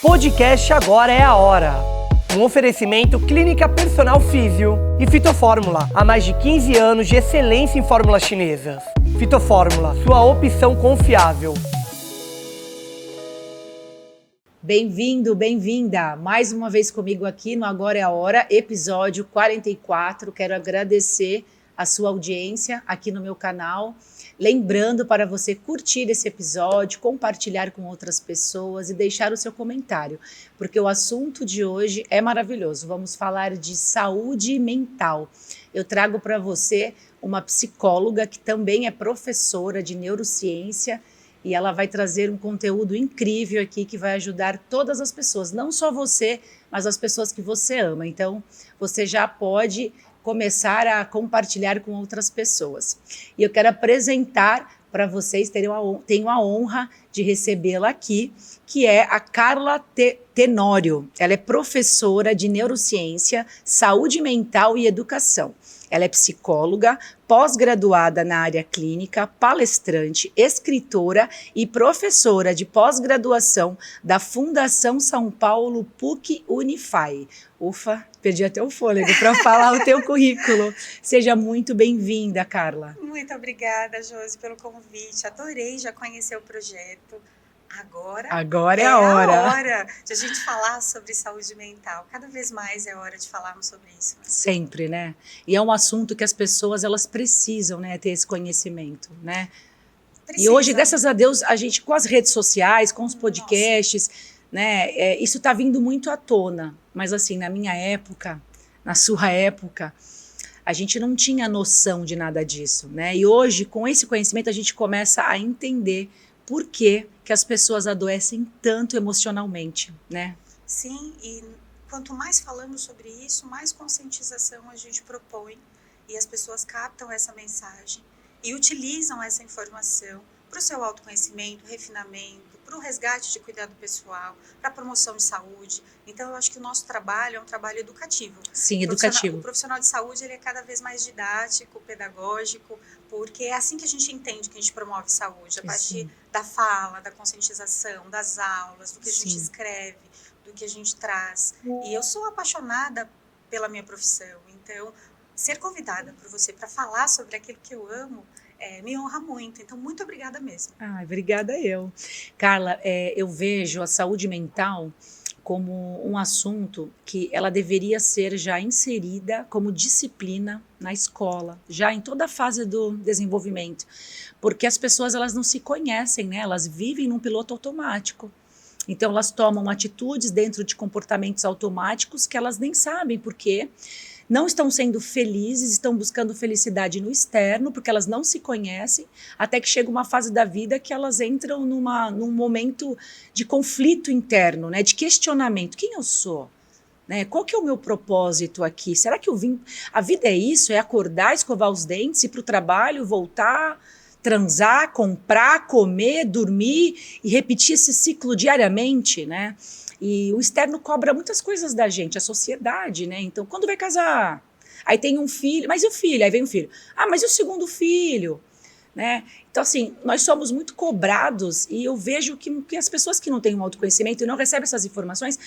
Podcast Agora é a Hora. Um oferecimento Clínica Personal Físio e Fitofórmula. Há mais de 15 anos de excelência em fórmulas chinesas. Fitofórmula, sua opção confiável. Bem-vindo, bem-vinda. Mais uma vez comigo aqui no Agora é a Hora, episódio 44. Quero agradecer a sua audiência aqui no meu canal. Lembrando para você curtir esse episódio, compartilhar com outras pessoas e deixar o seu comentário, porque o assunto de hoje é maravilhoso. Vamos falar de saúde mental. Eu trago para você uma psicóloga que também é professora de neurociência e ela vai trazer um conteúdo incrível aqui que vai ajudar todas as pessoas, não só você, mas as pessoas que você ama. Então, você já pode começar a compartilhar com outras pessoas. E eu quero apresentar para vocês, tenho a honra de recebê-la aqui, que é a Carla Tenório. Ela é professora de neurociência, saúde mental e educação. Ela é psicóloga, pós-graduada na área clínica, palestrante, escritora e professora de pós-graduação da Fundação São Paulo PUC Unify. Ufa, perdi até o fôlego para falar o teu currículo. Seja muito bem-vinda, Carla. Muito obrigada, Josi, pelo convite. Adorei já conhecer o projeto. Agora é a hora. hora de a gente falar sobre saúde mental. Cada vez mais é hora de falarmos sobre isso. Sempre, né? E é um assunto que as pessoas, elas precisam, né, ter esse conhecimento, né? E hoje, graças a Deus, a gente, com as redes sociais, com os podcasts, né, isso está vindo muito à tona. Mas assim, na minha época, na sua época, a gente não tinha noção de nada disso, né? E hoje, com esse conhecimento, a gente começa a entender por que as pessoas adoecem tanto emocionalmente, né? Sim, e quanto mais falamos sobre isso, mais conscientização a gente propõe e as pessoas captam essa mensagem e utilizam essa informação para o seu autoconhecimento, refinamento, para o resgate de cuidado pessoal, para a promoção de saúde. Então, eu acho que o nosso trabalho é um trabalho educativo. Sim, educativo. O profissional de saúde ele é cada vez mais didático, pedagógico, porque é assim que a gente entende que a gente promove saúde, a partir da fala, da conscientização, das aulas, do que a gente escreve, do que a gente traz. E eu sou apaixonada pela minha profissão, então ser convidada por você para falar sobre aquilo que eu amo me honra muito. Então, muito obrigada mesmo. Obrigada eu. Carla, eu vejo a saúde mental como um assunto que ela deveria ser já inserida como disciplina na escola, já em toda a fase do desenvolvimento, porque as pessoas elas não se conhecem, né? Elas vivem num piloto automático. Então, elas tomam atitudes dentro de comportamentos automáticos que elas nem sabem por quê. Não estão sendo felizes, estão buscando felicidade no externo, porque elas não se conhecem, até que chega uma fase da vida que elas entram num momento de conflito interno, né, de questionamento. Quem eu sou? Né? Qual que é o meu propósito aqui? Será que eu vim... A vida é isso? É acordar, escovar os dentes, ir para o trabalho, voltar, transar, comprar, comer, dormir e repetir esse ciclo diariamente, né? E o externo cobra muitas coisas da gente, a sociedade, né? Então, quando vai casar? Aí tem um filho, mas e o filho? Aí vem o filho. Mas e o segundo filho? Né? Então, assim, nós somos muito cobrados e eu vejo que as pessoas que não têm um autoconhecimento e não recebem essas informações,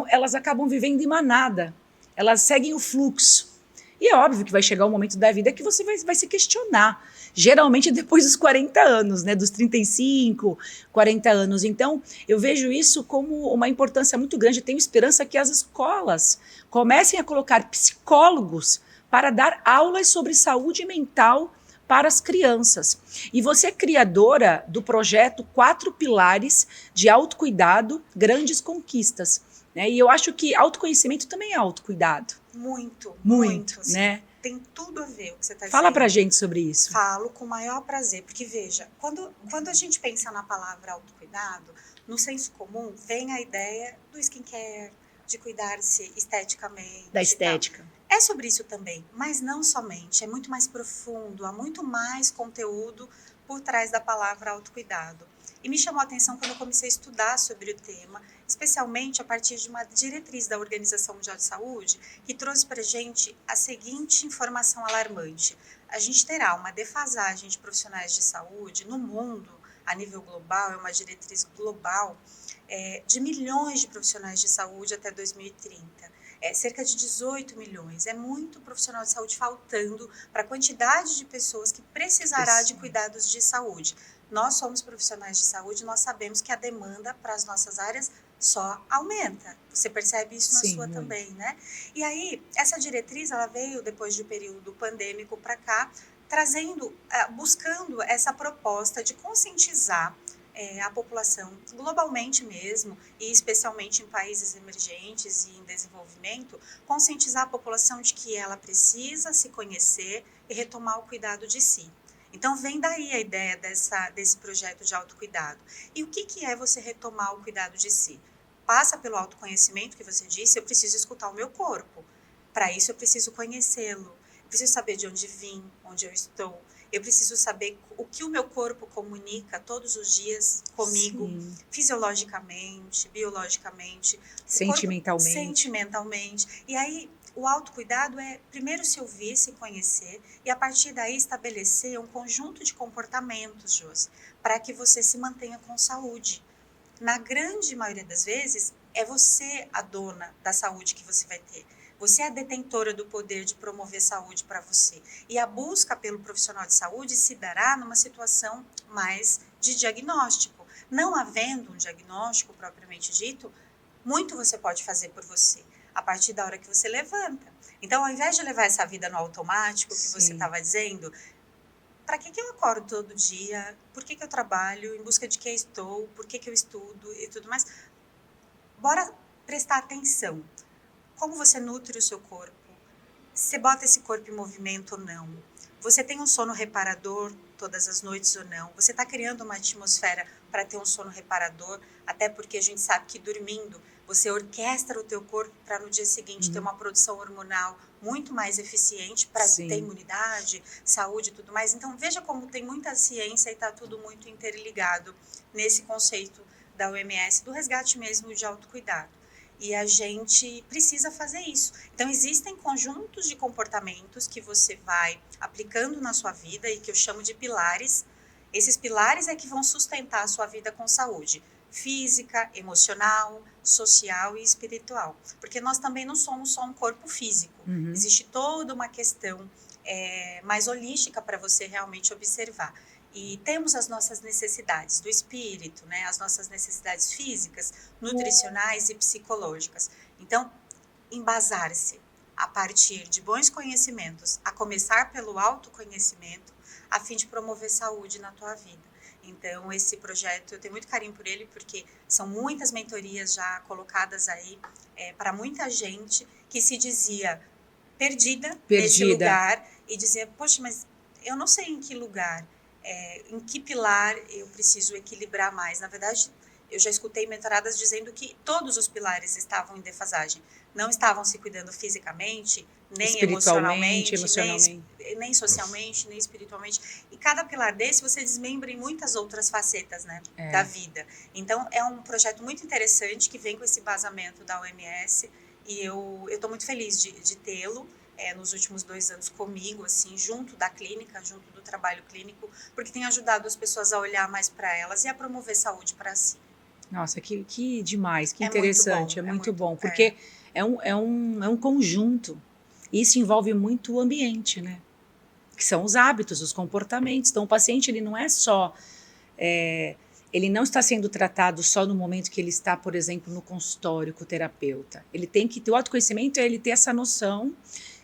elas acabam vivendo em manada. Elas seguem o fluxo. E é óbvio que vai chegar um momento da vida que você vai se questionar. Geralmente depois dos 40 anos, né? Dos 35, 40 anos. Então, eu vejo isso como uma importância muito grande. Eu tenho esperança que as escolas comecem a colocar psicólogos para dar aulas sobre saúde mental para as crianças. E você é criadora do projeto 4 Pilares de Autocuidado, Grandes Conquistas. Né? E eu acho que autoconhecimento também é autocuidado. Muito, né? Tem tudo a ver o que você está dizendo. Fala pra gente sobre isso. Falo com o maior prazer, porque veja, quando a gente pensa na palavra autocuidado, no senso comum vem a ideia do skincare, de cuidar-se esteticamente. Da estética. É sobre isso também, mas não somente, é muito mais profundo, há muito mais conteúdo por trás da palavra autocuidado. E me chamou a atenção quando eu comecei a estudar sobre o tema, especialmente a partir de uma diretriz da Organização Mundial de Saúde, que trouxe para a gente a seguinte informação alarmante. A gente terá uma defasagem de profissionais de saúde no mundo, a nível global, é uma diretriz global, de milhões de profissionais de saúde até 2030. Cerca de 18 milhões. É muito profissional de saúde faltando para a quantidade de pessoas que precisará de cuidados de saúde. Nós somos profissionais de saúde, nós sabemos que a demanda para as nossas áreas só aumenta. Você percebe isso na sua também, né? E aí, essa diretriz, ela veio depois do período pandêmico para cá, trazendo, buscando essa proposta de conscientizar a população globalmente mesmo, e especialmente em países emergentes e em desenvolvimento, conscientizar a população de que ela precisa se conhecer e retomar o cuidado de si. Então vem daí a ideia desse projeto de autocuidado. E o que é você retomar o cuidado de si? Passa pelo autoconhecimento que você disse, eu preciso escutar o meu corpo. Para isso eu preciso conhecê-lo, eu preciso saber de onde vim, onde eu estou. Eu preciso saber o que o meu corpo comunica todos os dias comigo, fisiologicamente, biologicamente, sentimentalmente. E aí, o autocuidado é primeiro se ouvir, se conhecer, e a partir daí estabelecer um conjunto de comportamentos, Josi, para que você se mantenha com saúde. Na grande maioria das vezes, é você a dona da saúde que você vai ter. Você é a detentora do poder de promover saúde para você. E a busca pelo profissional de saúde se dará numa situação mais de diagnóstico. Não havendo um diagnóstico propriamente dito, muito você pode fazer por você, a partir da hora que você levanta. Então, ao invés de levar essa vida no automático, que você estava dizendo, para que eu acordo todo dia? Por que eu trabalho? Em busca de quem estou? Por que eu estudo? E tudo mais. Bora prestar atenção. Como você nutre o seu corpo? Você bota esse corpo em movimento ou não? Você tem um sono reparador todas as noites ou não? Você está criando uma atmosfera para ter um sono reparador? Até porque a gente sabe que dormindo, você orquestra o teu corpo para no dia seguinte ter uma produção hormonal muito mais eficiente para ter imunidade, saúde e tudo mais. Então, veja como tem muita ciência e está tudo muito interligado nesse conceito da OMS, do resgate mesmo de autocuidado. E a gente precisa fazer isso. Então, existem conjuntos de comportamentos que você vai aplicando na sua vida e que eu chamo de pilares. Esses pilares é que vão sustentar a sua vida com saúde física, emocional, social e espiritual. Porque nós também não somos só um corpo físico. Existe toda uma questão mais holística para você realmente observar. E temos as nossas necessidades do espírito, né? As nossas necessidades físicas, nutricionais e psicológicas. Então, embasar-se a partir de bons conhecimentos, a começar pelo autoconhecimento, a fim de promover saúde na tua vida. Então, esse projeto, eu tenho muito carinho por ele, porque são muitas mentorias já colocadas aí para muita gente que se dizia perdida nesse lugar e dizia, poxa, mas eu não sei em que lugar, em que pilar eu preciso equilibrar mais. Na verdade, eu já escutei mentoradas dizendo que todos os pilares estavam em defasagem. Não estavam se cuidando fisicamente, nem emocionalmente. Nem socialmente, nem espiritualmente. E cada pilar desse você desmembra em muitas outras facetas, né, da vida. Então, é um projeto muito interessante que vem com esse embasamento da OMS e eu estou muito feliz de tê-lo nos últimos 2 anos comigo, assim, junto da clínica, junto do trabalho clínico, porque tem ajudado as pessoas a olhar mais para elas e a promover saúde para si. Nossa, que demais, que interessante, é muito bom, porque é um conjunto. Isso envolve muito o ambiente, né? Que são os hábitos, os comportamentos. Então, o paciente, ele não é só... ele não está sendo tratado só no momento que ele está, por exemplo, no consultório com o terapeuta. Ele tem que ter o autoconhecimento, ele ter essa noção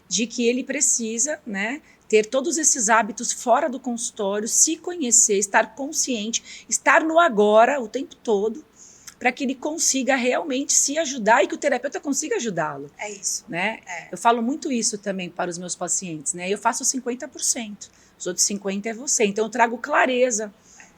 de que ele precisa, né, ter todos esses hábitos fora do consultório, se conhecer, estar consciente, estar no agora o tempo todo, para que ele consiga realmente se ajudar e que o terapeuta consiga ajudá-lo. É isso. Né? Eu falo muito isso também para os meus pacientes, né? Eu faço 50%, os outros 50% é você. Então eu trago clareza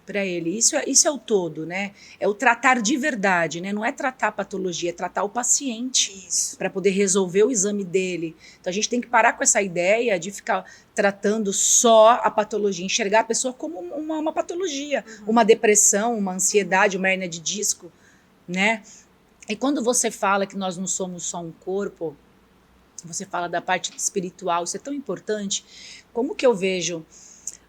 para ele. Isso é o todo, né? É o tratar de verdade, né? Não é tratar a patologia, é tratar o paciente para poder resolver o exame dele. Então a gente tem que parar com essa ideia de ficar tratando só a patologia, enxergar a pessoa como uma patologia, uma depressão, uma ansiedade, uma hérnia de disco, né? E quando você fala que nós não somos só um corpo, você fala da parte espiritual, isso é tão importante. Como que eu vejo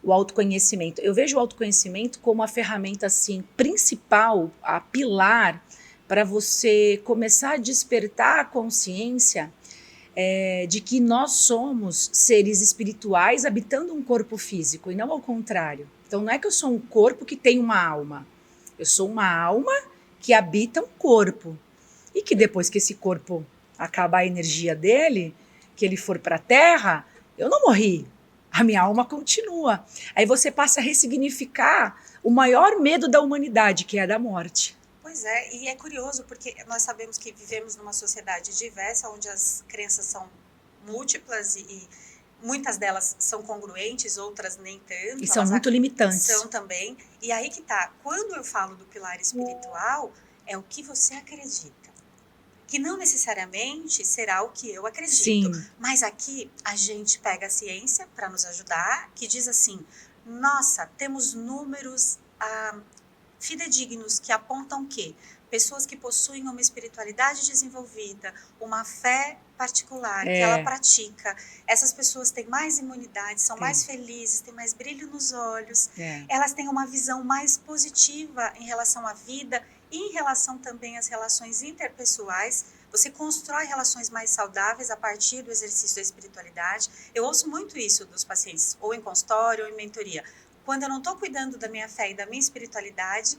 o autoconhecimento? Eu vejo o autoconhecimento como a ferramenta assim, principal, a pilar para você começar a despertar a consciência de que nós somos seres espirituais habitando um corpo físico e não ao contrário. Então não é que eu sou um corpo que tem uma alma. Eu sou uma alma que habita um corpo. E que depois que esse corpo acabar a energia dele, que ele for para a Terra, eu não morri. A minha alma continua. Aí você passa a ressignificar o maior medo da humanidade, que é a da morte. Pois é, e é curioso porque nós sabemos que vivemos numa sociedade diversa, onde as crenças são múltiplas e muitas delas são congruentes, outras nem tanto. E são muito limitantes. São também. E aí que tá, quando eu falo do pilar espiritual, é o que você acredita. Que não necessariamente será o que eu acredito. Sim. Mas aqui a gente pega a ciência para nos ajudar, que diz assim, nossa, temos números fidedignos que apontam que pessoas que possuem uma espiritualidade desenvolvida, uma fé particular que ela pratica, essas pessoas têm mais imunidade, são mais felizes, têm mais brilho nos olhos, elas têm uma visão mais positiva em relação à vida e em relação também às relações interpessoais. Você constrói relações mais saudáveis a partir do exercício da espiritualidade. Eu ouço muito isso dos pacientes, ou em consultório ou em mentoria. Quando eu não estou cuidando da minha fé e da minha espiritualidade,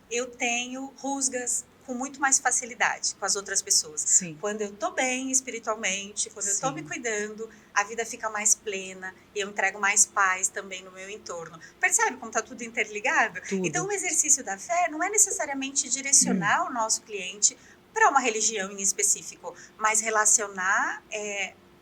eu tenho rusgas com muito mais facilidade com as outras pessoas. Sim. Quando eu estou bem espiritualmente, quando eu estou me cuidando, a vida fica mais plena e eu entrego mais paz também no meu entorno. Percebe como está tudo interligado? Tudo. Então, o exercício da fé não é necessariamente direcionar o nosso cliente para uma religião em específico, mas relacionar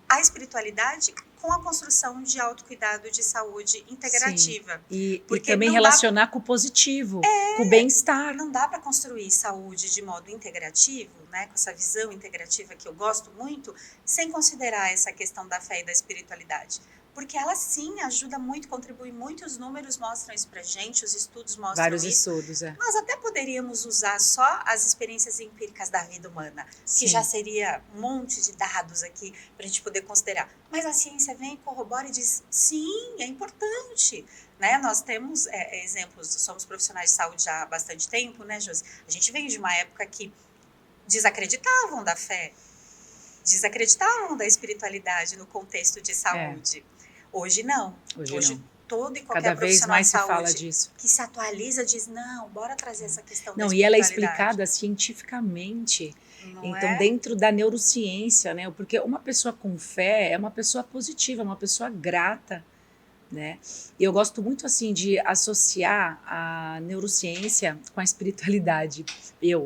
a espiritualidade com a construção de autocuidado de saúde integrativa. E também relacionar com o positivo, com o bem-estar. Não dá para construir saúde de modo integrativo, né, com essa visão integrativa que eu gosto muito, sem considerar essa questão da fé e da espiritualidade. Porque ela sim ajuda muito, contribui muito, os números mostram isso pra gente, os estudos mostram Vários isso. estudos, Nós até poderíamos usar só as experiências empíricas da vida humana, que já seria um monte de dados aqui pra gente poder considerar. Mas a ciência vem, corrobora e diz, sim, é importante. Né? Nós temos exemplos, somos profissionais de saúde já há bastante tempo, né, Josi? A gente vem de uma época que desacreditavam da fé, desacreditavam da espiritualidade no contexto de saúde. Hoje não. Hoje não. Todo e qualquer Cada vez profissional mais de se saúde fala disso. que se atualiza diz, não, bora trazer essa questão da Não, e ela é espiritualidade. explicada cientificamente. Não então, dentro da neurociência, né? Porque uma pessoa com fé é uma pessoa positiva, uma pessoa grata, né? E eu gosto muito, assim, de associar a neurociência com a espiritualidade.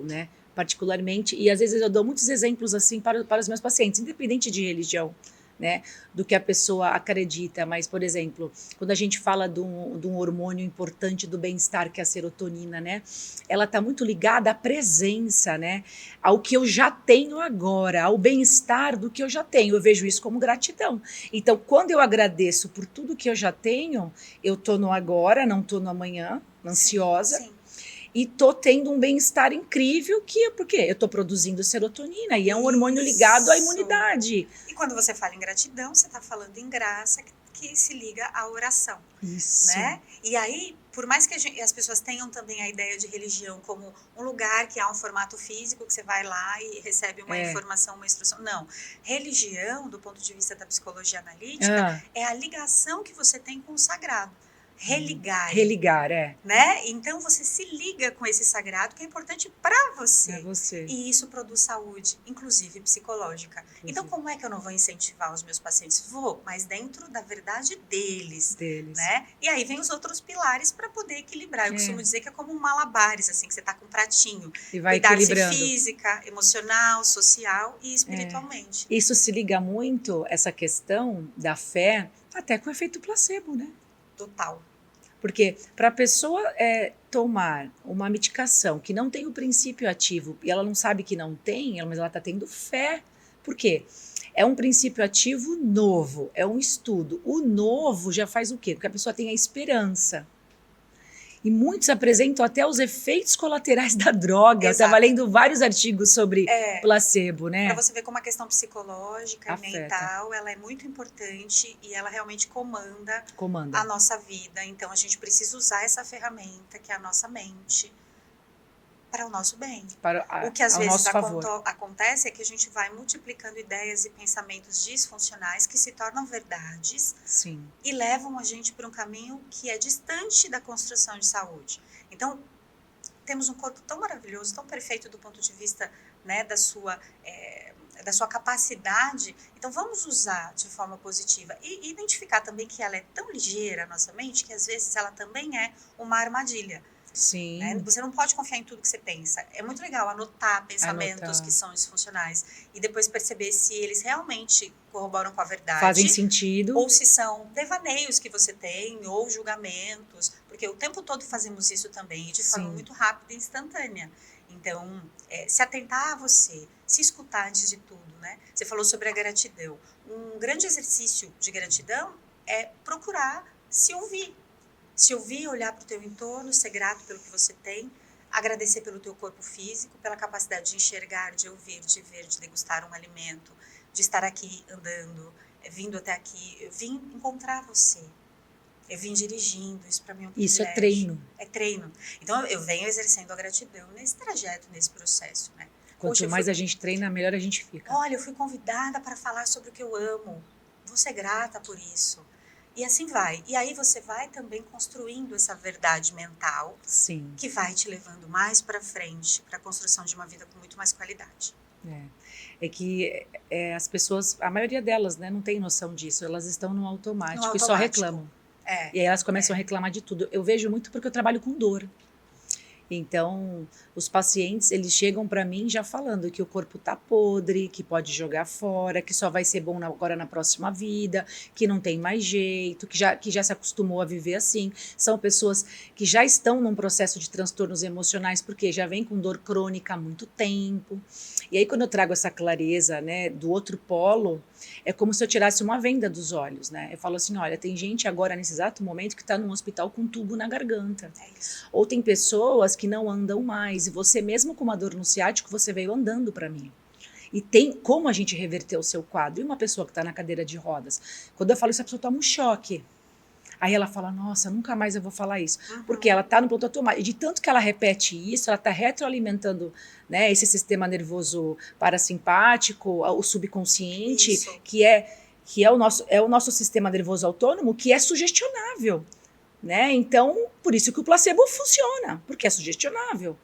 Né? Particularmente, e às vezes eu dou muitos exemplos, assim, para os meus pacientes, independente de religião, né, do que a pessoa acredita, mas, por exemplo, quando a gente fala de um hormônio importante do bem-estar, que é a serotonina, né, ela está muito ligada à presença, né, ao que eu já tenho agora, ao bem-estar do que eu já tenho. Eu vejo isso como gratidão. Então, quando eu agradeço por tudo que eu já tenho, eu estou no agora, não estou no amanhã, ansiosa. Sim. E tô tendo um bem-estar incrível, porque eu tô produzindo serotonina e é um hormônio ligado à imunidade. E quando você fala em gratidão, você está falando em graça, que se liga à oração. Isso. Né? E aí, por mais que as pessoas tenham também a ideia de religião como um lugar que há um formato físico, que você vai lá e recebe uma informação, uma instrução. Não. Religião, do ponto de vista da psicologia analítica, é a ligação que você tem com o sagrado. Religar, né? Então você se liga com esse sagrado que é importante para você. E isso produz saúde, inclusive psicológica. Então, como é que eu não vou incentivar os meus pacientes? Vou, mas dentro da verdade deles. Né? E aí vem os outros pilares para poder equilibrar. Eu costumo dizer que é como um malabares, assim, que você tá com um pratinho. E vai cuidar-se equilibrando. Física, emocional, social e espiritualmente. Isso se liga muito, essa questão da fé, até com o efeito placebo, né? Total. Porque para a pessoa tomar uma medicação que não tem o princípio ativo e ela não sabe que não tem, mas ela está tendo fé. Por quê? É um princípio ativo novo, é um estudo. O novo já faz o quê? Porque a pessoa tem a esperança. E muitos apresentam até os efeitos colaterais da droga. Eu estava lendo vários artigos sobre placebo, né? Para você ver como a questão psicológica e mental, ela é muito importante e ela realmente comanda a nossa vida. Então, a gente precisa usar essa ferramenta, que é a nossa mente, para o nosso bem. Para O que às ao vezes nosso favor. acontece é que a gente vai multiplicando ideias e pensamentos disfuncionais que se tornam verdades Sim. e levam a gente para um caminho que é distante da construção de saúde. Então, temos um corpo tão maravilhoso, tão perfeito do ponto de vista, né, da sua capacidade. Então, vamos usar de forma positiva e identificar também que ela é tão ligeira, a nossa mente, que às vezes ela também é uma armadilha. Sim. Né? Você não pode confiar em tudo que você pensa. É muito legal anotar pensamentos que são disfuncionais e depois perceber se eles realmente corroboram com a verdade. Fazem sentido. Ou se são devaneios que você tem, ou julgamentos. Porque o tempo todo fazemos isso também, e de forma muito rápida e instantânea. Então, se atentar a você, se escutar antes de tudo, né? Você falou sobre a gratidão. Um grande exercício de gratidão é procurar se ouvir. Se ouvir, olhar para o teu entorno, ser grato pelo que você tem, agradecer pelo teu corpo físico, pela capacidade de enxergar, de ouvir, de ver, de degustar um alimento, de estar aqui andando, vindo até aqui. Eu vim encontrar você. Eu vim dirigindo, isso para mim é um privilégio. Isso é treino. É treino. Então, eu venho exercendo a gratidão nesse trajeto, nesse processo, né? Quanto mais a gente treina, melhor a gente fica. Olha, eu fui convidada para falar sobre o que eu amo. Vou ser grata por isso. E assim vai. E aí você vai também construindo essa verdade mental. Sim. Que vai te levando mais para frente, para a construção de uma vida com muito mais qualidade. É que as pessoas, a maioria delas, né, não tem noção disso. Elas estão no automático e só reclamam. E aí elas começam a reclamar de tudo. Eu vejo muito porque eu trabalho com dor. Então, os pacientes, eles chegam para mim já falando que o corpo tá podre, que pode jogar fora, que só vai ser bom agora na próxima vida, que não tem mais jeito, que já se acostumou a viver assim. São pessoas que já estão num processo de transtornos emocionais, porque já vem com dor crônica há muito tempo. E aí, quando eu trago essa clareza, né, do outro polo, é como se eu tirasse uma venda dos olhos, né? Eu falo assim, olha, tem gente agora, nesse exato momento, que está num hospital com um tubo na garganta. Ou tem pessoas que não andam mais, e você mesmo com uma dor no ciático, você veio andando para mim. E tem como a gente reverter o seu quadro. E uma pessoa que está na cadeira de rodas, quando eu falo isso, a pessoa toma um choque. Aí ela fala, nossa, nunca mais eu vou falar isso. Porque ela está no ponto automático. E de tanto que ela repete isso, ela está retroalimentando, né, esse sistema nervoso parasimpático, o subconsciente, que é o nosso sistema nervoso autônomo, que é sugestionável. Né? Então, por isso que o placebo funciona, porque é sugestionável.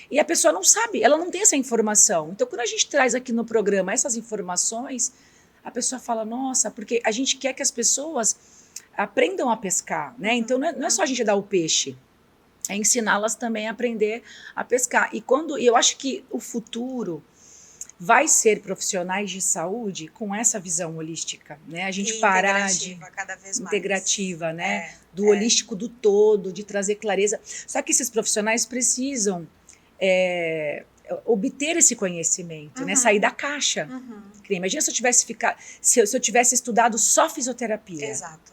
E a pessoa não sabe, ela não tem essa informação. Então, quando a gente traz aqui no programa essas informações, a pessoa fala, nossa, porque a gente quer que as pessoas aprendam a pescar, né? Então, não é só a gente dar o peixe, é ensiná-las também a aprender a pescar. E eu acho que o futuro vai ser profissionais de saúde com essa visão holística, né? A gente parar de cada vez mais. Integrativa, né? Do holístico do todo, de trazer clareza. Só que esses profissionais precisam obter esse conhecimento, né? Sair da caixa. Imagina se eu tivesse se eu tivesse estudado só fisioterapia. Exato.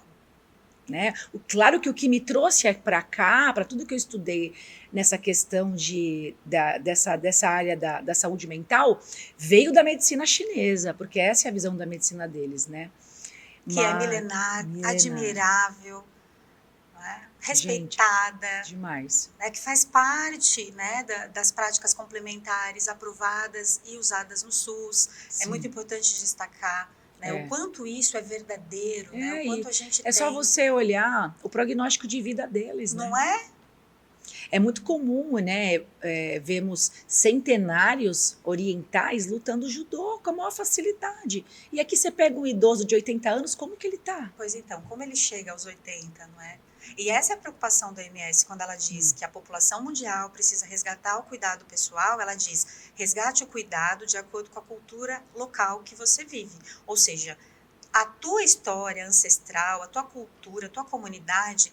Né? Claro que o que me trouxe para cá, para tudo que eu estudei nessa questão dessa área da saúde mental, veio da medicina chinesa, porque essa é a visão da medicina deles, né? Que é milenar, admirável, né? Respeitada. Gente, demais. Né? Que faz parte, né, das práticas complementares aprovadas e usadas no SUS. Sim. É muito importante destacar. Né? O quanto isso é verdadeiro, né? O quanto a gente tem. Só você olhar o prognóstico de vida deles, não né? É muito comum, né? Vemos centenários orientais lutando judô com a maior facilidade. E aqui você pega um idoso de 80 anos, como que ele tá? Pois então, como ele chega aos 80, não é? E essa é a preocupação da OMS quando ela diz que a população mundial precisa resgatar o cuidado pessoal. Ela diz, resgate o cuidado de acordo com a cultura local que você vive. Ou seja, a tua história ancestral, a tua cultura, a tua comunidade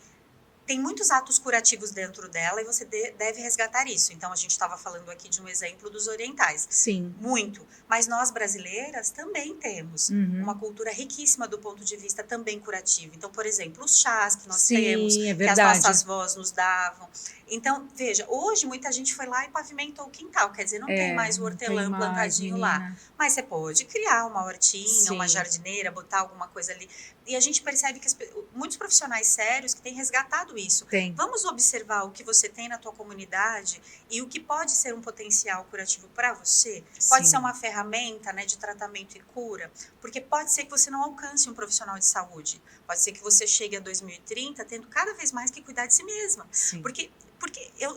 tem muitos atos curativos dentro dela e você deve resgatar isso. Então, a gente estava falando aqui de um exemplo dos orientais. Sim. Muito. Mas nós, brasileiras, também temos uma cultura riquíssima do ponto de vista também curativo. Então, por exemplo, os chás que nós temos, que as nossas avós nos davam. Então, veja, hoje muita gente foi lá e pavimentou o quintal. Quer dizer, não tem mais o hortelã plantadinho lá. Mas você pode criar uma hortinha, uma jardineira, botar alguma coisa ali. E a gente percebe que muitos profissionais sérios que têm resgatado muito isso. Tem. Vamos observar o que você tem na tua comunidade e o que pode ser um potencial curativo para você. Pode Sim. ser uma ferramenta, né, de tratamento e cura, porque pode ser que você não alcance um profissional de saúde. Pode ser que você chegue a 2030 tendo cada vez mais que cuidar de si mesma. Sim. Porque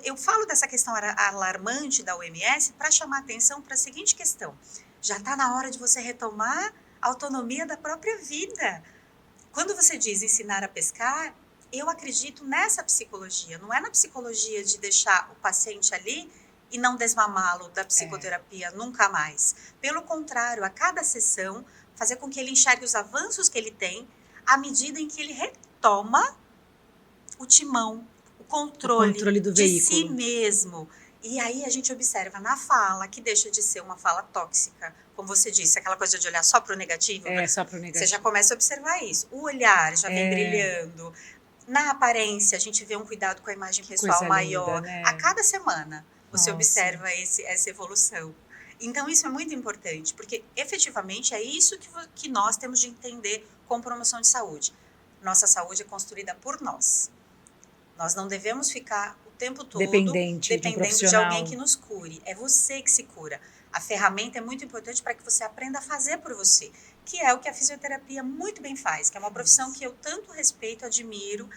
eu falo dessa questão alarmante da OMS para chamar atenção para a seguinte questão. Já está na hora de você retomar a autonomia da própria vida. Quando você diz ensinar a pescar, eu acredito nessa psicologia. Não é na psicologia de deixar o paciente ali e não desmamá-lo da psicoterapia nunca mais. Pelo contrário, a cada sessão, fazer com que ele enxergue os avanços que ele tem à medida em que ele retoma o timão, o controle do de veículo. si mesmo. E aí a gente observa na fala, que deixa de ser uma fala tóxica, como você disse, aquela coisa de olhar só para o negativo. Só para o negativo. Você já começa a observar isso. O olhar já vem brilhando. Na aparência, a gente vê um cuidado com a imagem pessoal maior. Linda, né? A cada semana, você Nossa. observa essa evolução. Então, isso é muito importante, porque efetivamente é isso que nós temos de entender com promoção de saúde. Nossa saúde é construída por nós. Nós não devemos ficar o tempo todo dependente de alguém que nos cure. É você que se cura. A ferramenta é muito importante para que você aprenda a fazer por você, que é o que a fisioterapia muito bem faz, que é uma profissão que eu tanto respeito, admiro.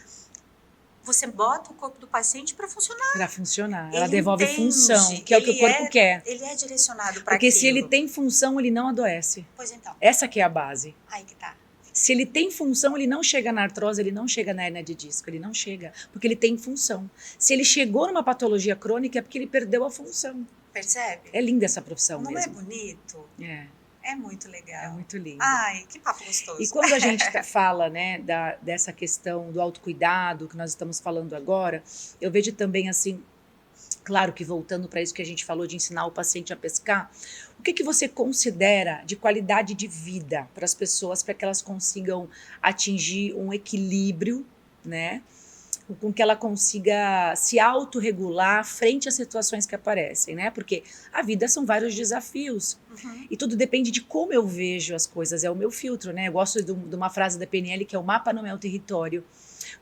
Você bota o corpo do paciente para funcionar. Para funcionar. Ele Ela devolve entende, função, que é o que o corpo quer. Ele é direcionado para aquilo. Porque se ele tem função, ele não adoece. Pois então. Essa que é a base. Aí que tá. Se ele tem função, ele não chega na artrose, ele não chega na hérnia de disco, ele não chega, porque ele tem função. Se ele chegou numa patologia crônica, é porque ele perdeu a função. Percebe? É linda essa profissão não mesmo. Não é bonito? É. É muito legal. É muito lindo. Ai, que papo gostoso. E quando a gente fala, né, dessa questão do autocuidado, que nós estamos falando agora, eu vejo também assim, claro que voltando para isso que a gente falou de ensinar o paciente a pescar, o que você considera de qualidade de vida para as pessoas, para que elas consigam atingir um equilíbrio, né? Com que ela consiga se autorregular frente às situações que aparecem, né? Porque a vida são vários desafios. E tudo depende de como eu vejo as coisas, é o meu filtro, né? Eu gosto de uma frase da PNL que é: o mapa não é o território.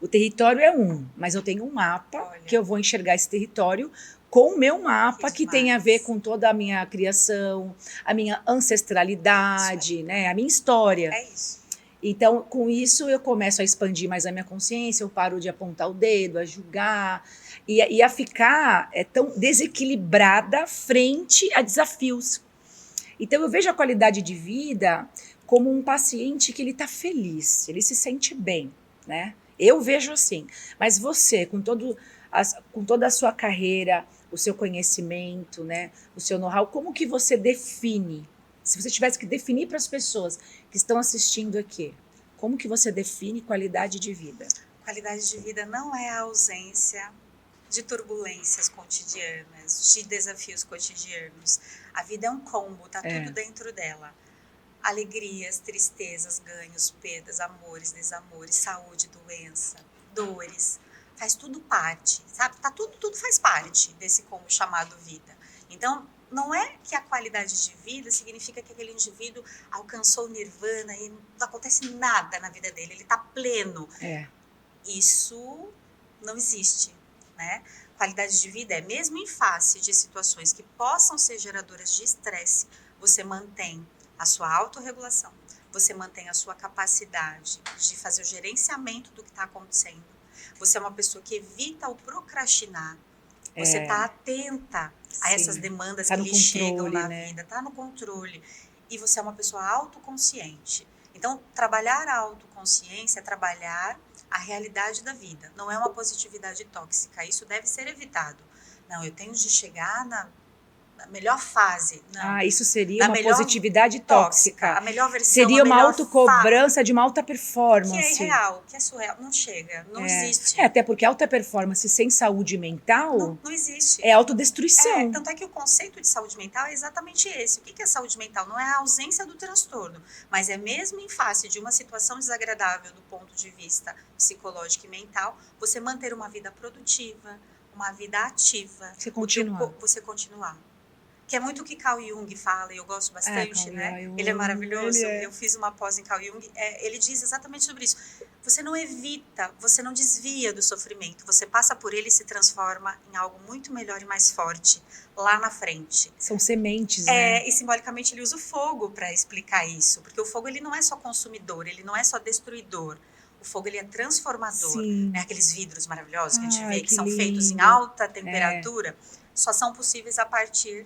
O território é mas eu tenho um mapa que eu vou enxergar esse território com o meu mapa, que tem a ver com toda a minha criação, a minha ancestralidade, né? A minha história. É isso. Então, com isso, eu começo a expandir mais a minha consciência, eu paro de apontar o dedo, a julgar e a ficar tão desequilibrada frente a desafios. Então, eu vejo a qualidade de vida como um paciente que ele está feliz, ele se sente bem, né? Eu vejo assim. Mas você, com toda a sua carreira, o seu conhecimento, né, o seu know-how, como que você define? Se você tivesse que definir para as pessoas que estão assistindo aqui, como que você define qualidade de vida? Qualidade de vida não é a ausência de turbulências cotidianas, de desafios cotidianos. A vida é um combo, tá tudo dentro dela. Alegrias, tristezas, ganhos, perdas, amores, desamores, saúde, doença, dores. Faz tudo parte, sabe? Tudo faz parte desse combo chamado vida. Então, não é que a qualidade de vida significa que aquele indivíduo alcançou o nirvana e não acontece nada na vida dele, ele está pleno. Isso não existe, né? Qualidade de vida é, mesmo em face de situações que possam ser geradoras de estresse, você mantém a sua autorregulação, você mantém a sua capacidade de fazer o gerenciamento do que está acontecendo. Você é uma pessoa que evita o procrastinar. Você está atenta a essas demandas que lhe chegam na vida, está no controle. E você é uma pessoa autoconsciente. Então, trabalhar a autoconsciência é trabalhar a realidade da vida. Não é uma positividade tóxica. Isso deve ser evitado. Não, eu tenho de chegar na melhor fase. Não. Isso seria uma positividade tóxica. A melhor versão, seria uma autocobrança de uma alta performance. Que é irreal, que é surreal. Não chega, não existe. Até porque alta performance sem saúde mental não existe. É autodestruição. Tanto é que o conceito de saúde mental é exatamente esse. O que é saúde mental? Não é a ausência do transtorno, mas é mesmo em face de uma situação desagradável do ponto de vista psicológico e mental, você manter uma vida produtiva, uma vida ativa. Você continuar. Que é muito o que Carl Jung fala, e eu gosto bastante, né? Ele é maravilhoso. Eu fiz uma pós em Carl Jung. Ele diz exatamente sobre isso. você não evita, você não desvia do sofrimento, você passa por ele e se transforma em algo muito melhor e mais forte lá na frente. São sementes, né? E simbolicamente ele usa o fogo para explicar isso, porque o fogo ele não é só consumidor, ele não é só destruidor. O fogo ele é transformador, Sim. né? Aqueles vidros maravilhosos que a gente vê que que são feitos em lindo. alta temperatura, só são possíveis a partir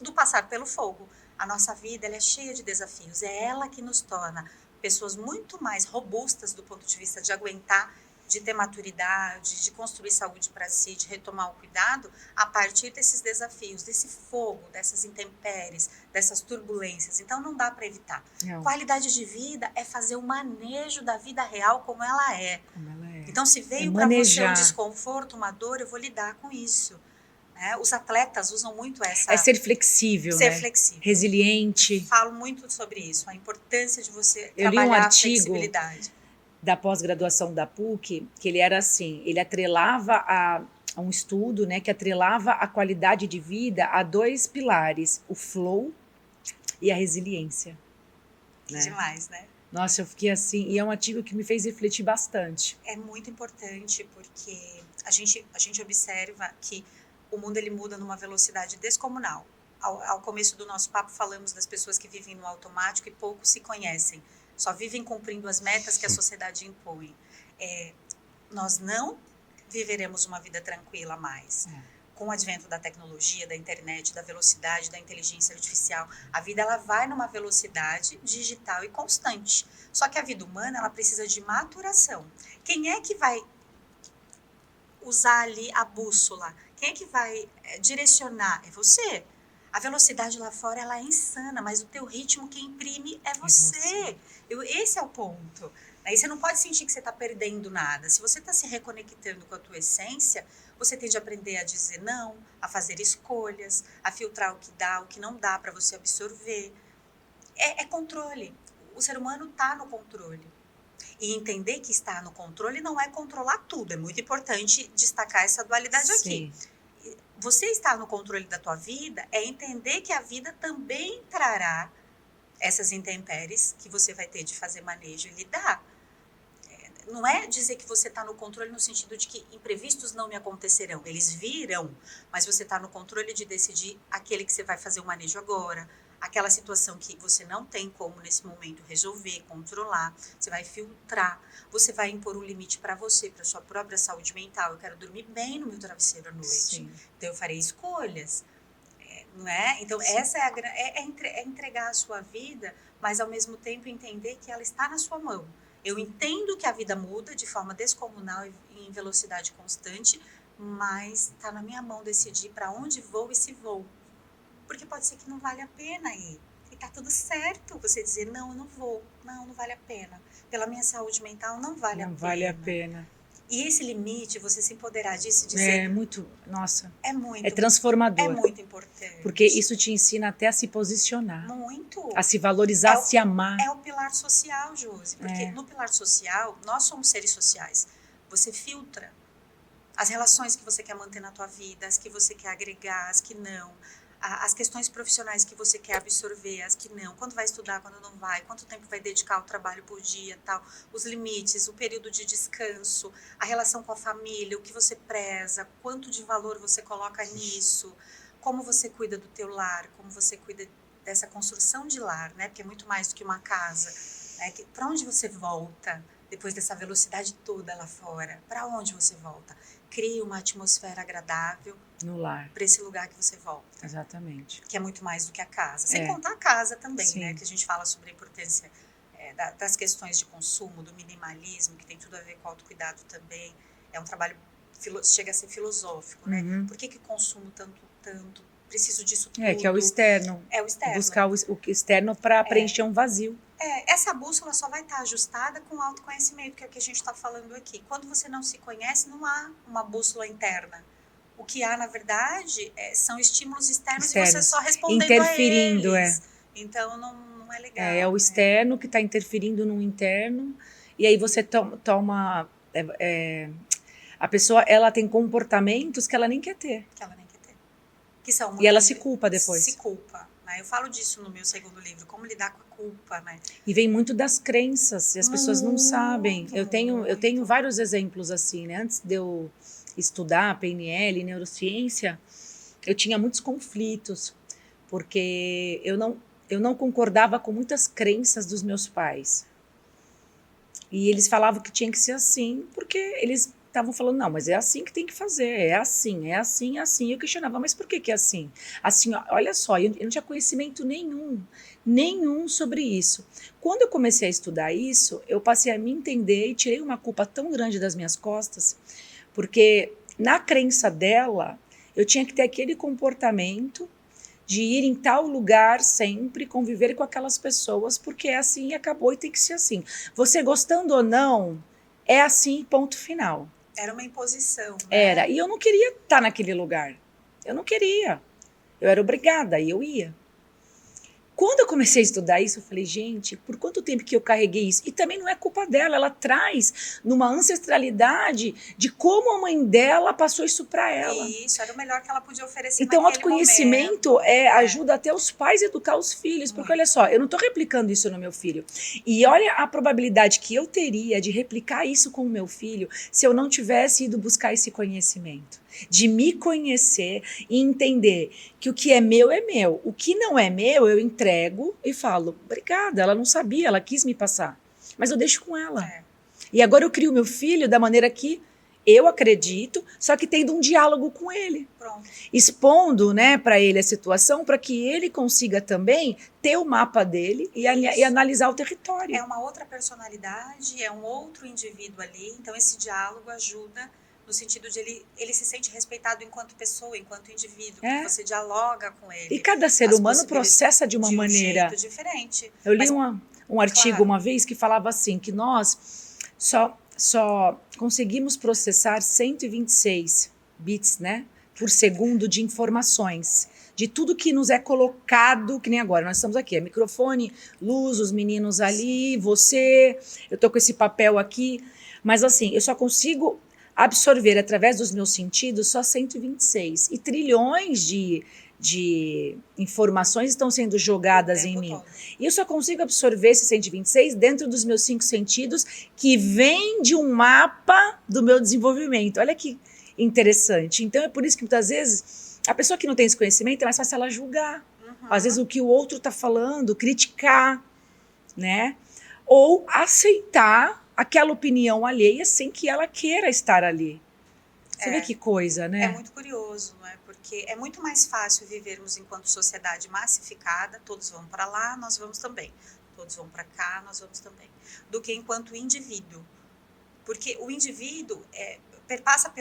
do passar pelo fogo. A nossa vida ela é cheia de desafios, é ela que nos torna pessoas muito mais robustas do ponto de vista de aguentar, de ter maturidade, de construir saúde para si, de retomar o cuidado a partir desses desafios, desse fogo, dessas intempéries, dessas turbulências. Então não dá para evitar. Não. Qualidade de vida é fazer o manejo da vida real como ela é. Como ela é. Então se veio para você um desconforto, uma dor, eu vou lidar com isso. Os atletas usam muito essa... É ser flexível, ser né? flexível. Resiliente. Falo muito sobre isso, a importância de você Eu li trabalhar um a flexibilidade. Da pós-graduação da PUC, que ele era assim, ele atrelava a um estudo, né, que atrelava a qualidade de vida a 2 pilares, o flow e a resiliência. Que né? demais, né? Nossa, eu fiquei assim, e é um artigo que me fez refletir bastante. É muito importante porque a gente observa que o mundo ele muda numa velocidade descomunal. Ao começo do nosso papo falamos das pessoas que vivem no automático e pouco se conhecem. Só vivem cumprindo as metas que a sociedade impõe. Nós não viveremos uma vida tranquila mais. Com o advento da tecnologia, da internet, da velocidade, da inteligência artificial, a vida ela vai numa velocidade digital e constante. Só que a vida humana ela precisa de maturação. Quem é que vai usar ali a bússola? Quem é que vai direcionar? É você. A velocidade lá fora ela é insana, mas o teu ritmo quem imprime é você. Esse é o ponto. Aí você não pode sentir que você está perdendo nada. Se você está se reconectando com a tua essência, você tem de aprender a dizer não, a fazer escolhas, a filtrar o que dá, o que não dá para você absorver. É controle. O ser humano está no controle. E entender que está no controle não é controlar tudo. É muito importante destacar essa dualidade aqui. Você estar no controle da tua vida é entender que a vida também trará essas intempéries que você vai ter de fazer manejo e lidar. Não é dizer que você está no controle no sentido de que imprevistos não me acontecerão. Eles virão, mas você está no controle de decidir aquele que você vai fazer o manejo agora, aquela situação que você não tem como nesse momento resolver, controlar, você vai filtrar, você vai impor um limite para você, para sua própria saúde mental. Eu quero dormir bem no meu travesseiro à noite, Sim. Então eu farei escolhas, não é? Então sim. Essa é entregar a sua vida, mas ao mesmo tempo entender que ela está na sua mão. Eu entendo que a vida muda de forma descomunal e em velocidade constante, mas está na minha mão decidir para onde vou e se vou. Porque pode ser que não vale a pena ir. E tá tudo certo você dizer, não, eu não vou. Não vale a pena. Pela minha saúde mental, não vale a pena. Não vale a pena. E esse limite, você se empoderar disso e dizer... É muito, nossa. É muito. É transformador. É muito importante. Porque isso te ensina até a se posicionar. Muito. A se valorizar, a se amar. É o pilar social, Josi. Porque no pilar social, nós somos seres sociais. Você filtra as relações que você quer manter na tua vida, as que você quer agregar, as que não... As questões profissionais que você quer absorver, as que não, quando vai estudar, quando não vai, quanto tempo vai dedicar ao trabalho por dia, tal, os limites, o período de descanso, a relação com a família, o que você preza, quanto de valor você coloca nisso, como você cuida do teu lar, como você cuida dessa construção de lar, né? Porque é muito mais do que uma casa, né? Para onde você volta depois dessa velocidade toda lá fora? Para onde você volta? Crie uma atmosfera agradável no lar, para esse lugar que você volta. Exatamente. Que é muito mais do que a casa. Sem contar a casa também, sim. né? Que a gente fala sobre a importância das questões de consumo, do minimalismo, que tem tudo a ver com o autocuidado também. É um trabalho, chega a ser filosófico, né? Por que consumo tanto? Preciso disso tudo. Que é o externo. É o externo. Buscar o externo para preencher um vazio. Essa bússola só vai estar ajustada com o autoconhecimento, que é o que a gente está falando aqui. Quando você não se conhece, não há uma bússola interna. O que há, na verdade, são estímulos externos e você só respondendo interferindo, a eles. Então, não é legal. É o externo que está interferindo no interno. E aí você toma... a pessoa, ela tem comportamentos que ela nem quer ter. Que ela nem quer ter. Que são e ela se culpa depois. Se culpa. né? Eu falo disso no meu segundo livro, como lidar com a culpa, né? E vem muito das crenças, e as pessoas não sabem. Eu tenho muito. vários exemplos assim, né? Antes de eu estudar PNL, neurociência, eu tinha muitos conflitos, porque eu não concordava com muitas crenças dos meus pais. E eles falavam que tinha que ser assim, porque eles estavam falando, não, mas é assim que tem que fazer, é assim, é assim, é assim. Eu questionava, mas por que que é assim? Assim, ó, olha só, eu não tinha conhecimento nenhum sobre isso. Quando eu comecei a estudar isso, eu passei a me entender e tirei uma culpa tão grande das minhas costas, porque na crença dela, eu tinha que ter aquele comportamento de ir em tal lugar sempre, conviver com aquelas pessoas, porque é assim e acabou e tem que ser assim. Você gostando ou não, é assim, ponto final. Era uma imposição, né? Era. E eu não queria estar naquele lugar. Eu não queria. Eu era obrigada e eu ia. Quando eu comecei a estudar isso, eu falei, gente, por quanto tempo que eu carreguei isso? E também não é culpa dela, ela traz numa ancestralidade de como a mãe dela passou isso para ela. E isso era o melhor que ela podia oferecer Então, o naquele autoconhecimento momento. ajuda até os pais a educar os filhos, porque olha só, eu não estou replicando isso no meu filho. E olha a probabilidade que eu teria de replicar isso com o meu filho se eu não tivesse ido buscar esse conhecimento. De me conhecer e entender que o que é meu, o que não é meu, eu entrego e falo, obrigada, ela não sabia, ela quis me passar, mas eu deixo com ela. E agora eu crio meu filho da maneira que eu acredito, só que tendo um diálogo com ele. Pronto. Expondo, né, para ele a situação, para que ele consiga também ter o mapa dele e analisar o território. É uma outra personalidade, é um outro indivíduo ali, então esse diálogo ajuda no sentido de ele se sente respeitado enquanto pessoa, enquanto indivíduo, que você dialoga com ele. E cada ser humano processa de uma maneira jeito diferente. Eu li um artigo uma vez que falava assim, que nós só conseguimos processar 126 bits, né, por segundo de informações, de tudo que nos é colocado, que nem agora, nós estamos aqui, microfone, luz, os meninos ali, você, eu tô com esse papel aqui, mas assim, eu só consigo absorver através dos meus sentidos só 126, e trilhões de informações estão sendo jogadas em mim. E eu só consigo absorver esses 126 dentro dos meus 5 sentidos, que vem de um mapa do meu desenvolvimento. Olha que interessante. Então é por isso que muitas vezes a pessoa que não tem esse conhecimento é mais fácil ela julgar. Às vezes o que o outro está falando, criticar, né? Ou aceitar aquela opinião alheia sem que ela queira estar ali. Você vê que coisa, né? É muito curioso, não é? Porque é muito mais fácil vivermos enquanto sociedade massificada, todos vão para lá, nós vamos também. Todos vão para cá, nós vamos também. Do que enquanto indivíduo. Porque o indivíduo perpassa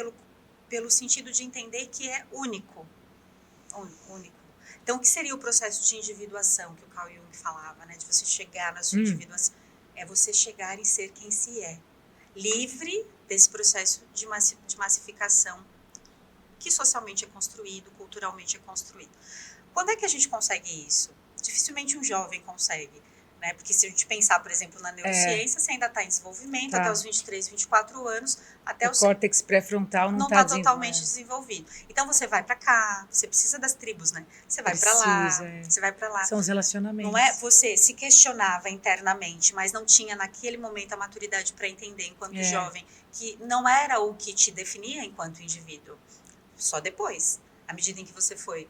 pelo sentido de entender que é único. Único. Então, o que seria o processo de individuação que o Carl Jung falava, né? De você chegar na sua individuação. É você chegar em ser quem se é. Livre desse processo de massificação que socialmente é construído, culturalmente é construído. Quando é que a gente consegue isso? Dificilmente um jovem consegue, né? Porque se a gente pensar, por exemplo, na neurociência, você ainda está em desenvolvimento até os 23, 24 anos, até o córtex pré-frontal não está totalmente desenvolvido. Então você vai para cá, você precisa das tribos, né? Você vai para lá, você vai para lá. São os relacionamentos. Não é? Você se questionava internamente, mas não tinha naquele momento a maturidade para entender enquanto jovem que não era o que te definia enquanto indivíduo. Só depois, à medida em que você foi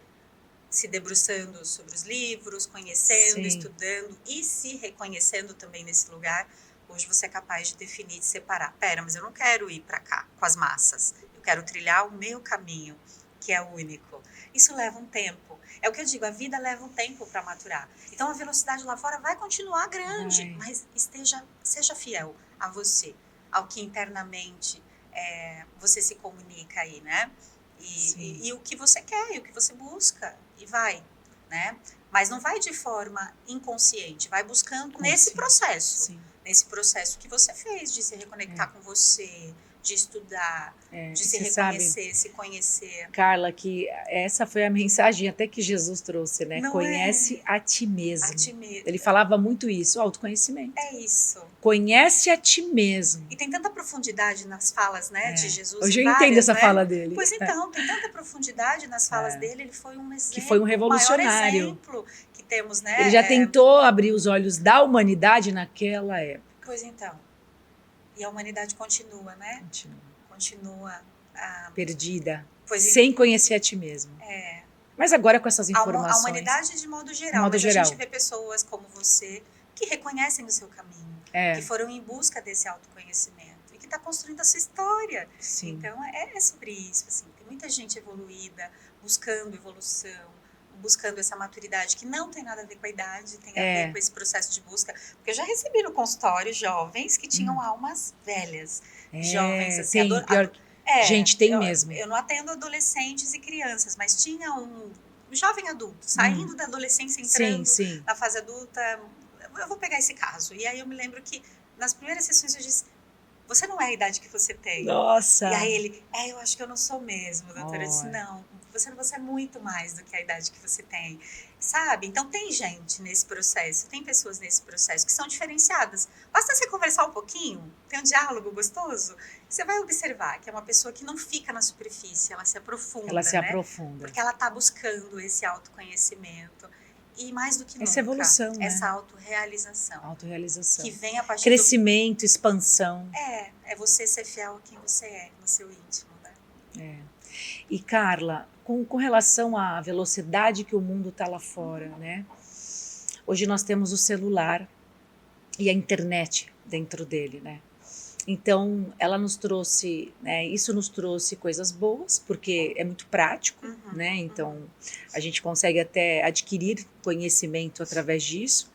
se debruçando sobre os livros, conhecendo, estudando e se reconhecendo também nesse lugar, hoje você é capaz de definir, de separar. Pera, mas eu não quero ir para cá com as massas. Eu quero trilhar o meu caminho, que é único. Isso leva um tempo. É o que eu digo, a vida leva um tempo para maturar. Então a velocidade lá fora vai continuar grande, mas seja fiel a você, ao que internamente você se comunica aí, né? E o que você quer, e o que você busca, e vai, né? Mas não vai de forma inconsciente, vai buscando nesse processo. Nesse processo que você fez de se reconectar com você, de estudar, de se reconhecer, se conhecer. Carla, que essa foi a mensagem até que Jesus trouxe, né? Conhece a ti mesmo. A ti mesmo. Ele falava muito isso, autoconhecimento. É isso. Conhece a ti mesmo. E tem tanta profundidade nas falas, né, de Jesus. Hoje eu várias, entendo essa né? fala dele. Pois então, tem tanta profundidade nas falas dele. Ele foi um exemplo, Que foi um revolucionário. o maior exemplo que temos, né? Ele já tentou abrir os olhos da humanidade naquela época. Pois então. E a humanidade continua, né? Continua perdida, pois sem conhecer a ti mesmo. Mas agora com essas informações... A humanidade de modo geral. Mas a gente vê pessoas como você que reconhecem o seu caminho, que foram em busca desse autoconhecimento e que está construindo a sua história. Sim. Então, é sobre isso. Assim, tem muita gente evoluída, buscando evolução, buscando essa maturidade que não tem nada a ver com a idade, tem a ver com esse processo de busca. Porque eu já recebi no consultório jovens que tinham almas velhas. Jovens, assim, gente, tem mesmo. Eu não atendo adolescentes e crianças, mas tinha um jovem adulto, saindo da adolescência, entrando na fase adulta. Eu vou pegar esse caso. E aí eu me lembro que nas primeiras sessões eu disse, você não é a idade que você tem. Nossa! E aí ele, eu acho que eu não sou mesmo, doutora. Eu disse, não, você é muito mais do que a idade que você tem. Sabe? Então tem gente nesse processo, tem pessoas nesse processo que são diferenciadas. Basta você conversar um pouquinho, ter um diálogo gostoso, você vai observar que é uma pessoa que não fica na superfície, ela se aprofunda. Ela se aprofunda. Porque ela está buscando esse autoconhecimento. E mais do que nunca, essa evolução, essa autorrealização. Autorrealização. Que vem a partir crescimento, expansão. É você ser fiel a quem você é, no seu íntimo, né? E Carla, com relação à velocidade que o mundo está lá fora, né? Hoje nós temos o celular e a internet dentro dele, né? Então, ela nos trouxe, né, isso nos trouxe coisas boas, porque é muito prático, né? Então, a gente consegue até adquirir conhecimento através disso,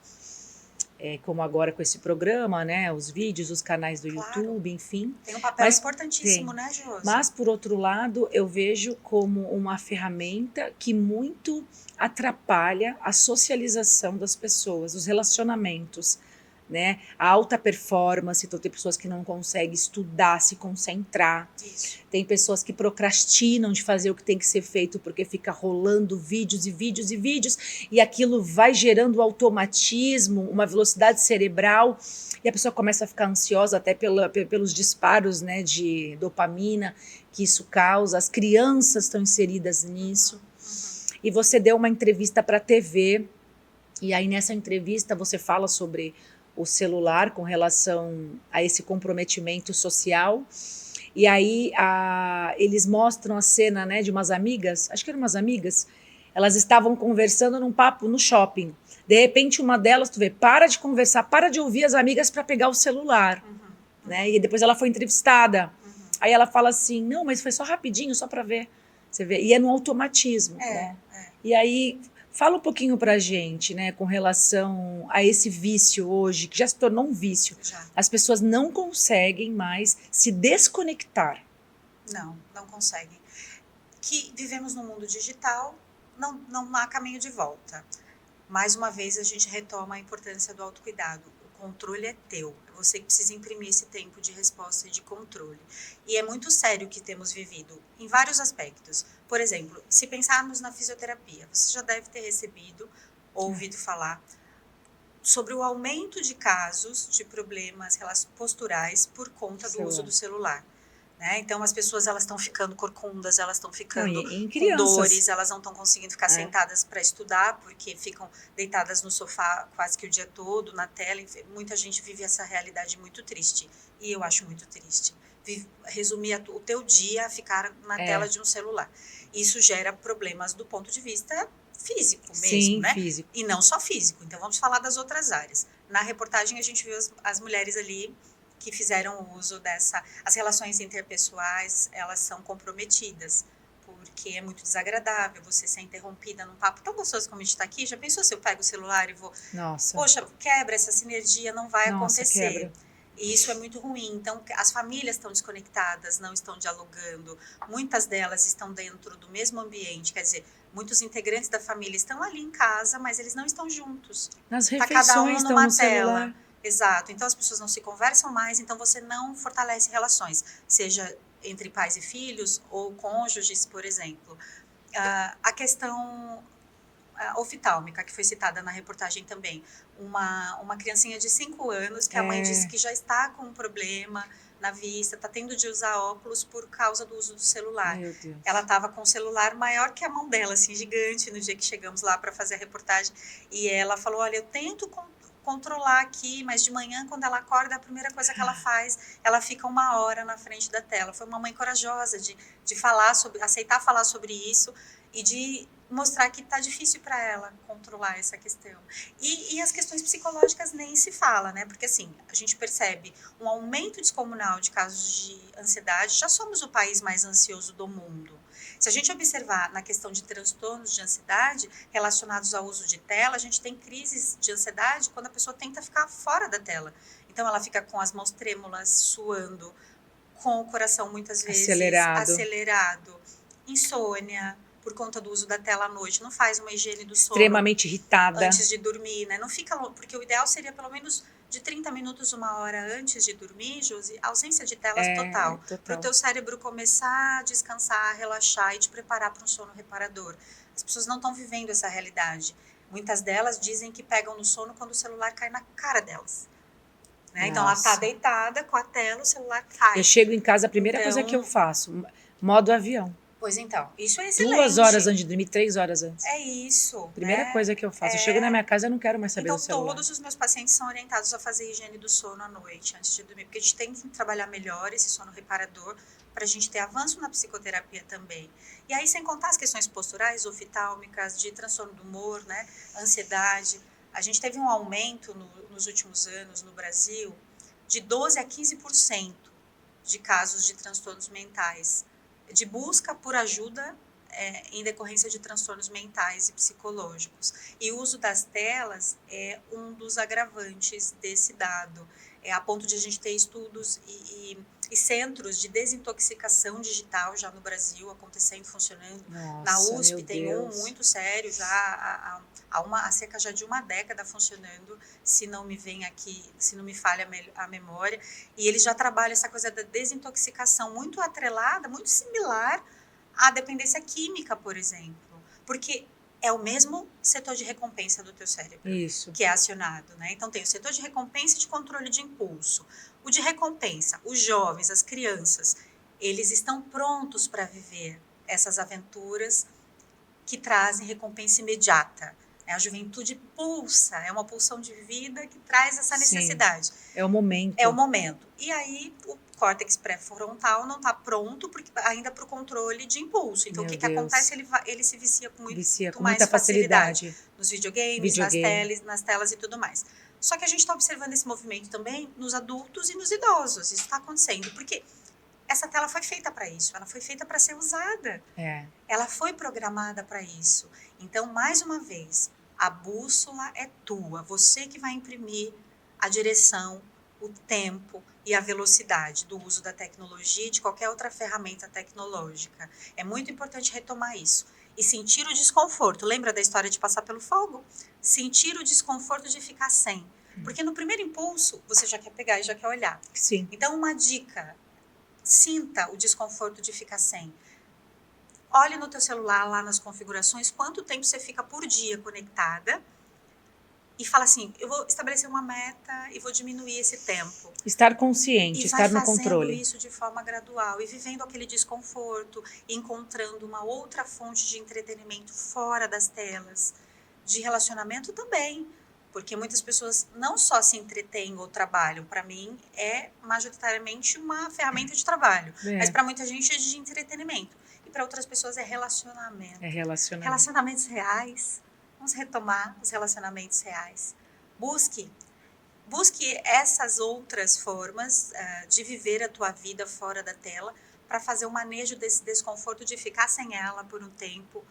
como agora com esse programa, né? Os vídeos, os canais do YouTube, enfim. Tem um papel importantíssimo, né, Josi? Mas, por outro lado, eu vejo como uma ferramenta que muito atrapalha a socialização das pessoas, os relacionamentos, né? A alta performance. Então tem pessoas que não conseguem estudar, se concentrar. Isso. Tem pessoas que procrastinam de fazer o que tem que ser feito porque fica rolando vídeos e vídeos e vídeos e aquilo vai gerando automatismo, uma velocidade cerebral e a pessoa começa a ficar ansiosa até pelos disparos, né, de dopamina que isso causa. As crianças estão inseridas nisso. E você deu uma entrevista para a TV e aí nessa entrevista você fala sobre o celular com relação a esse comprometimento social. E aí eles mostram a cena, né, de umas amigas, acho que eram umas amigas, elas estavam conversando num papo no shopping. De repente uma delas, tu vê, para de conversar, para de ouvir as amigas para pegar o celular. Né? E depois ela foi entrevistada. Aí ela fala assim, não, mas foi só rapidinho, só para ver. Você vê, e é no automatismo. Né? E aí... Fala um pouquinho pra gente, né, com relação a esse vício hoje, que já se tornou um vício. As pessoas não conseguem mais se desconectar. Não conseguem. Que vivemos num mundo digital, não há caminho de volta. Mais uma vez a gente retoma a importância do autocuidado. O controle é teu. É você que precisa imprimir esse tempo de resposta e de controle. E é muito sério o que temos vivido em vários aspectos. Por exemplo, se pensarmos na fisioterapia, você já deve ter recebido ou ouvido falar sobre o aumento de casos de problemas posturais por conta do uso do celular. Né? Então, as pessoas elas estão ficando corcundas, elas estão ficando com dores, elas não estão conseguindo ficar sentadas para estudar, porque ficam deitadas no sofá quase que o dia todo, na tela. Muita gente vive essa realidade muito triste, e eu acho muito triste. Resumir o teu dia a ficar na tela de um celular. Isso gera problemas do ponto de vista físico mesmo, Sim, né? Físico. E não só físico. Então, vamos falar das outras áreas. Na reportagem, a gente viu as mulheres ali que fizeram uso as relações interpessoais, elas são comprometidas, porque é muito desagradável você ser interrompida num papo tão gostoso como a gente está aqui. Já pensou se eu pego o celular e vou... Nossa. Poxa, quebra essa sinergia, não vai acontecer. Quebra. E isso é muito ruim. Então, as famílias estão desconectadas, não estão dialogando. Muitas delas estão dentro do mesmo ambiente, quer dizer, muitos integrantes da família estão ali em casa, mas eles não estão juntos. Nas Tá refeições cada um estão numa no tela. celular. Exato. Então, as pessoas não se conversam mais, então você não fortalece relações, seja entre pais e filhos ou cônjuges, por exemplo. A questão oftálmica, que foi citada na reportagem também. Uma criancinha de 5 anos que a mãe disse que já está com um problema na vista, está tendo de usar óculos por causa do uso do celular. Meu Deus. Ela estava com o celular maior que a mão dela, assim, gigante, no dia que chegamos lá para fazer a reportagem. E ela falou, olha, eu tento controlar aqui, mas de manhã, quando ela acorda, a primeira coisa que ela faz, ela fica 1 hora na frente da tela. Foi uma mãe corajosa de falar aceitar falar sobre isso e de mostrar que está difícil para ela controlar essa questão. E as questões psicológicas nem se fala, né? Porque assim, a gente percebe um aumento descomunal de casos de ansiedade, já somos o país mais ansioso do mundo. Se a gente observar na questão de transtornos de ansiedade relacionados ao uso de tela, a gente tem crises de ansiedade quando a pessoa tenta ficar fora da tela. Então ela fica com as mãos trêmulas, suando, com o coração muitas vezes acelerado, insônia, por conta do uso da tela à noite, não faz uma higiene do sono. Extremamente irritada. Antes de dormir, né? Não fica, porque o ideal seria pelo menos de 30 minutos, 1 hora antes de dormir, Josi, ausência de telas total. Para o teu cérebro começar a descansar, relaxar e te preparar para um sono reparador. As pessoas não estão vivendo essa realidade. Muitas delas dizem que pegam no sono quando o celular cai na cara delas. Né? Então ela está deitada com a tela, o celular cai. Eu chego em casa, a primeira coisa que eu faço, modo avião. Pois então, isso é excelente. 2 horas antes de dormir, 3 horas antes. É isso. Primeira coisa que eu faço. Eu chego na minha casa, eu não quero mais saber do celular. Então, todos os meus pacientes são orientados a fazer higiene do sono à noite, antes de dormir. Porque a gente tem que trabalhar melhor esse sono reparador para a gente ter avanço na psicoterapia também. E aí, sem contar as questões posturais, oftálmicas, de transtorno do humor, né, ansiedade. A gente teve um aumento nos últimos anos no Brasil de 12% a 15% de casos de transtornos mentais, de busca por ajuda em decorrência de transtornos mentais e psicológicos. E o uso das telas é um dos agravantes desse dado, a ponto de a gente ter estudos e centros de desintoxicação digital já no Brasil acontecendo, funcionando. Nossa, na USP tem Deus. um muito sério, já há cerca já de 1 década funcionando, se não me falha a memória, e eles já trabalham essa coisa da desintoxicação muito atrelada, muito similar à dependência química, por exemplo, porque é o mesmo setor de recompensa do teu cérebro que é acionado, né? Então tem o setor de recompensa e de controle de impulso. O de recompensa, os jovens, as crianças, eles estão prontos para viver essas aventuras que trazem recompensa imediata. A juventude pulsa, é uma pulsão de vida que traz essa necessidade. Sim, é o momento. É o momento. E aí o córtex pré-frontal não está pronto ainda para o controle de impulso. Então, o que acontece? Ele se vicia com muito mais muita facilidade. Nos videogames, nas telas e tudo mais. Só que a gente está observando esse movimento também nos adultos e nos idosos. Isso está acontecendo, porque essa tela foi feita para isso, ela foi feita para ser usada. Ela foi programada para isso. Então, mais uma vez, a bússola é tua. Você que vai imprimir a direção, o tempo e a velocidade do uso da tecnologia e de qualquer outra ferramenta tecnológica. É muito importante retomar isso. E sentir o desconforto. Lembra da história de passar pelo fogo? Sentir o desconforto de ficar sem. Porque no primeiro impulso, você já quer pegar e já quer olhar. Sim. Então, uma dica: sinta o desconforto de ficar sem. Olhe no teu celular, lá nas configurações, quanto tempo você fica por dia conectada. E fala assim, eu vou estabelecer uma meta e vou diminuir esse tempo. Estar consciente, estar no controle. E vai fazendo isso de forma gradual e vivendo aquele desconforto, encontrando uma outra fonte de entretenimento fora das telas, de relacionamento também. Porque muitas pessoas não só se entretêm ou trabalham, para mim é majoritariamente uma ferramenta de trabalho, mas para muita gente é de entretenimento. E para outras pessoas é relacionamento. Relacionamentos reais. Vamos retomar os relacionamentos reais. Busque essas outras formas de viver a tua vida fora da tela para fazer o manejo desse desconforto de ficar sem ela por um tempo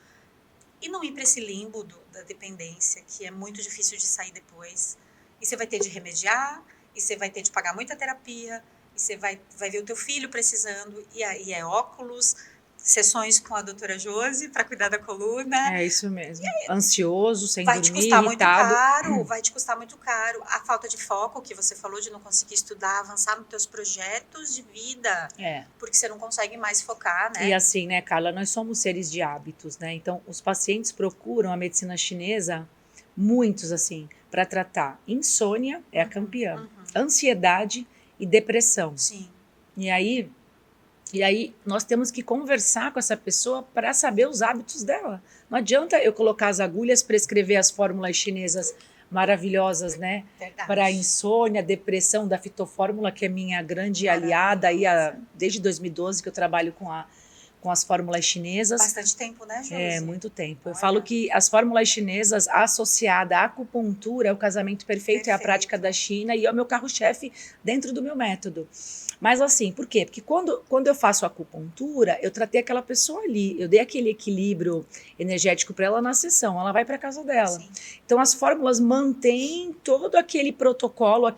e não ir para esse limbo da dependência, que é muito difícil de sair depois. E você vai ter de remediar, e você vai ter de pagar muita terapia, e você vai ver o teu filho precisando, e é óculos, sessões com a doutora Josi para cuidar da coluna. É isso mesmo. Ansioso, sem Vai te dormir, custar muito irritado. caro, vai te custar muito caro. A falta de foco que você falou, de não conseguir estudar, avançar nos teus projetos de vida, É. porque você não consegue mais focar, né? E assim, né, Carla, nós somos seres de hábitos, né? Então, os pacientes procuram a medicina chinesa, muitos assim, para tratar insônia, é a campeã, ansiedade e depressão. Sim. E aí nós temos que conversar com essa pessoa para saber os hábitos dela. Não adianta eu colocar as agulhas, prescrever as fórmulas chinesas maravilhosas, né? Verdade. Para insônia, depressão, da fitofórmula, que é minha grande aliada aí desde 2012 que eu trabalho com as fórmulas chinesas. Bastante tempo, né, Josi? É, muito tempo. Eu Olha. falo que as fórmulas chinesas associadas à acupuntura é o casamento perfeito, é a Perfeito. prática da China e é o meu carro-chefe dentro do meu método. Mas assim, por quê? Porque quando eu faço acupuntura, eu tratei aquela pessoa ali, eu dei aquele equilíbrio energético para ela na sessão, ela vai para casa dela. Sim. Então as fórmulas mantêm todo aquele protocolo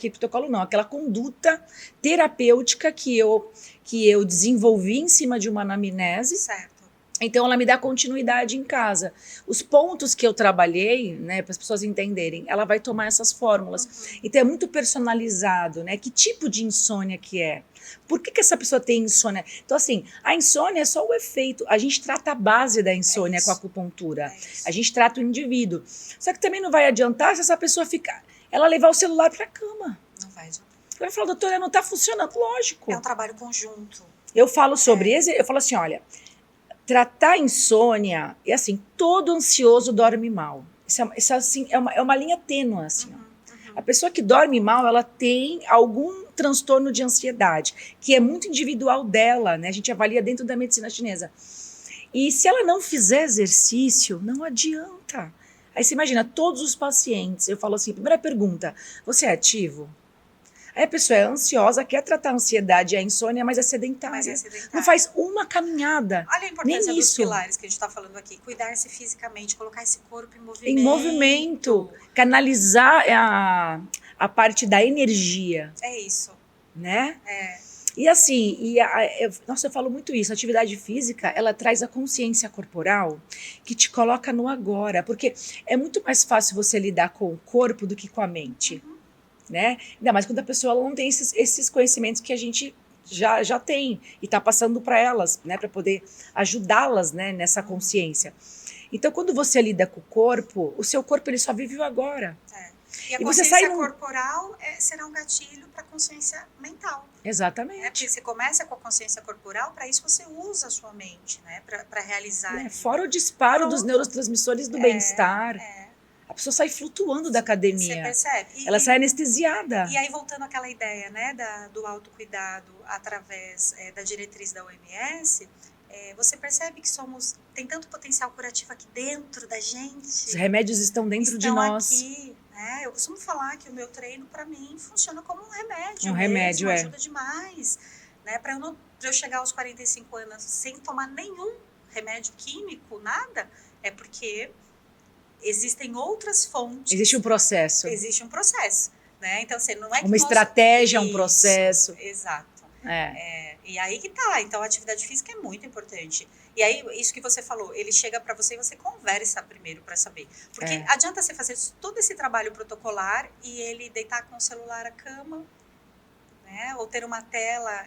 não, aquela conduta terapêutica que eu desenvolvi em cima de uma anamnese. Certo. Então ela me dá continuidade em casa. Os pontos que eu trabalhei, né, para as pessoas entenderem, ela vai tomar essas fórmulas. Então é muito personalizado, né? Que tipo de insônia que é? Por que essa pessoa tem insônia? Então assim, a insônia é só o efeito. A gente trata a base da insônia com a acupuntura. A gente trata o indivíduo. Só que também não vai adiantar se essa pessoa ela levar o celular para a cama. Não vai adiantar. Ela vai falar, doutora, não está funcionando. Lógico. É um trabalho conjunto. Eu falo eu falo assim, olha, tratar a insônia, é assim, todo ansioso dorme mal. Isso assim, é uma linha tênue, assim, ó. A pessoa que dorme mal, ela tem algum transtorno de ansiedade, que é muito individual dela, né? A gente avalia dentro da medicina chinesa. E se ela não fizer exercício, não adianta. Aí você imagina, todos os pacientes, eu falo assim, primeira pergunta, você é ativo? Aí a pessoa é ansiosa, quer tratar a ansiedade e a insônia, mas é sedentária. Não faz uma caminhada. Olha a importância nem dos isso. pilares que a gente está falando aqui. Cuidar-se fisicamente, colocar esse corpo em movimento. Em movimento. Canalizar a parte da energia. É isso. Né? É. E assim, nossa, eu falo muito isso, a atividade física, ela traz a consciência corporal que te coloca no agora, porque é muito mais fácil você lidar com o corpo do que com a mente. Né? Ainda mais quando a pessoa ela não tem esses conhecimentos que a gente já tem e está passando para elas, né, para poder ajudá-las, né, nessa consciência. Então, quando você lida com o corpo, o seu corpo ele só vive o agora. E a E você consciência sai corporal será um gatilho para a consciência mental. Exatamente. Porque você começa com a consciência corporal, para isso você usa a sua mente, né, para realizar. Fora o disparo dos neurotransmissores do bem-estar. A pessoa sai flutuando da academia. Você percebe? Ela sai anestesiada. E aí, voltando àquela ideia, né, do autocuidado através da diretriz da OMS, você percebe que tem tanto potencial curativo aqui dentro da gente. Os remédios estão dentro de nós. Aqui, né? Eu costumo falar que o meu treino, para mim, funciona como um remédio. Remédio, ajuda demais. Né? Para eu chegar aos 45 anos sem tomar nenhum remédio químico, nada, é porque existem outras fontes. Existe um processo. Existe um processo, né? Então, assim, não é que uma estratégia, um processo. Exato. E aí que tá. Então, a atividade física é muito importante. E aí, isso que você falou, ele chega para você e você conversa primeiro para saber. Porque adianta você fazer todo esse trabalho protocolar e ele deitar com o celular à cama, né? Ou ter uma tela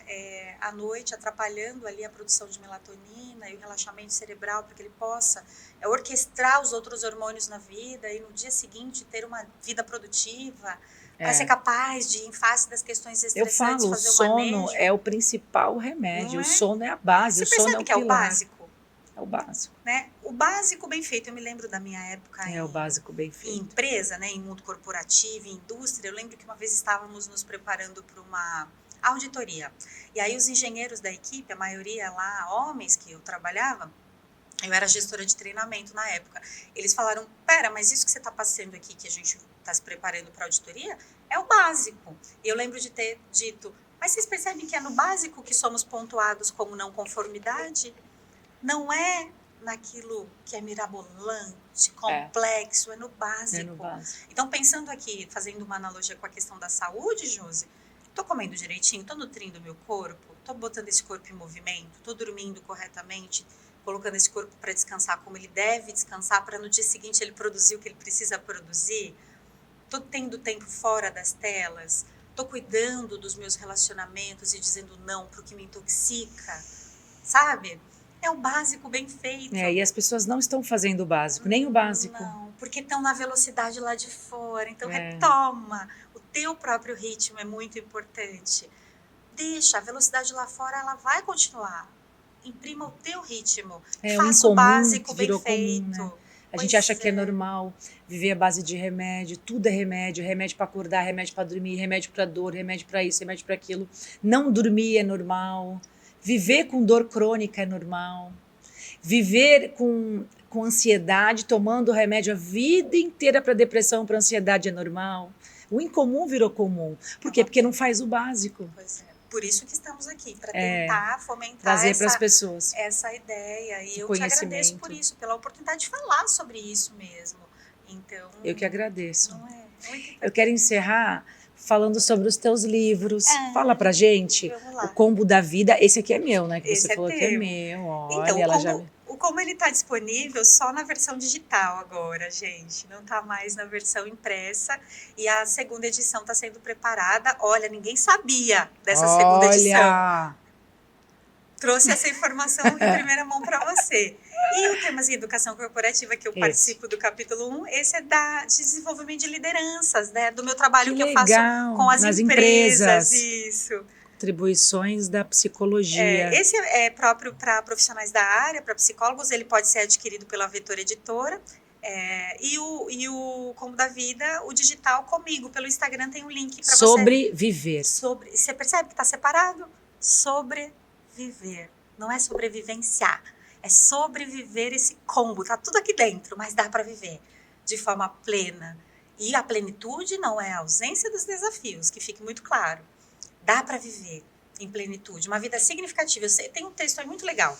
à noite atrapalhando ali a produção de melatonina e o relaxamento cerebral para que ele possa orquestrar os outros hormônios na vida e no dia seguinte ter uma vida produtiva, para ser capaz de, em face das questões estressantes, fazer o manejo. O sono é o principal remédio, o sono é a base, Você o sono é o percebe que é o básico? É o básico. Né? O básico bem feito, eu me lembro da minha época o básico bem feito. Em empresa, né, em mundo corporativo, em indústria. Eu lembro que uma vez estávamos nos preparando para uma auditoria. E aí os engenheiros da equipe, a maioria lá, homens que eu trabalhava, eu era gestora de treinamento na época. Eles falaram, pera, mas isso que você está passando aqui, que a gente está se preparando para a auditoria, é o básico. E eu lembro de ter dito, mas vocês percebem que é no básico que somos pontuados como não conformidade? Não é naquilo que é mirabolante, complexo, é no básico. É no básico. Então, pensando aqui, fazendo uma analogia com a questão da saúde, Josi, Tô comendo direitinho? Tô nutrindo meu corpo? Tô botando esse corpo em movimento? Tô dormindo corretamente? Colocando esse corpo para descansar como ele deve descansar, para no dia seguinte ele produzir o que ele precisa produzir? Tô tendo tempo fora das telas? Tô cuidando dos meus relacionamentos e dizendo não pro que me intoxica? Sabe? É o básico bem feito. E as pessoas não estão fazendo o básico, nem o básico. Não, porque estão na velocidade lá de fora. Então, retoma. O teu próprio ritmo é muito importante. Deixa, a velocidade lá fora, ela vai continuar. Imprima o teu ritmo. Faça o básico bem feito. Comum, né? A gente acha que é normal viver à base de remédio, tudo é remédio, remédio para acordar, remédio para dormir, remédio para dor, remédio para isso, remédio para aquilo. Não dormir é normal. Viver com dor crônica é normal. Viver com ansiedade, tomando remédio a vida inteira para depressão, para ansiedade é normal. O incomum virou comum. Por quê? Porque não faz o básico. Pois é. Por isso que estamos aqui, para tentar fomentar trazer para as pessoas essa ideia. E eu te agradeço por isso, pela oportunidade de falar sobre isso mesmo. Então, eu que agradeço. Não é? Eu quero encerrar falando sobre os teus livros. Fala pra gente. O Combo da Vida. Esse aqui é meu, né? Que esse você falou que é meu. Olha, então, ela já... o Combo ele tá disponível só na versão digital agora, gente. Não tá mais na versão impressa. E a segunda edição tá sendo preparada. Olha, ninguém sabia dessa segunda edição. Trouxe essa informação em primeira mão para você. E o Temas em Educação Corporativa, que eu participo do capítulo 1, esse é de desenvolvimento de lideranças, né? Do meu trabalho que eu faço com as empresas. Isso. Contribuições da psicologia. Esse é próprio para profissionais da área, para psicólogos, ele pode ser adquirido pela Vetor Editora. E o Combo da Vida, o digital comigo, pelo Instagram tem um link para você. Sobre viver. Você percebe que está separado? Sobreviver. Não é sobrevivenciar. É sobreviver esse combo. Tá tudo aqui dentro, mas dá para viver de forma plena. E a plenitude não é a ausência dos desafios, que fique muito claro. Dá para viver em plenitude, uma vida significativa. Tem um texto aí muito legal.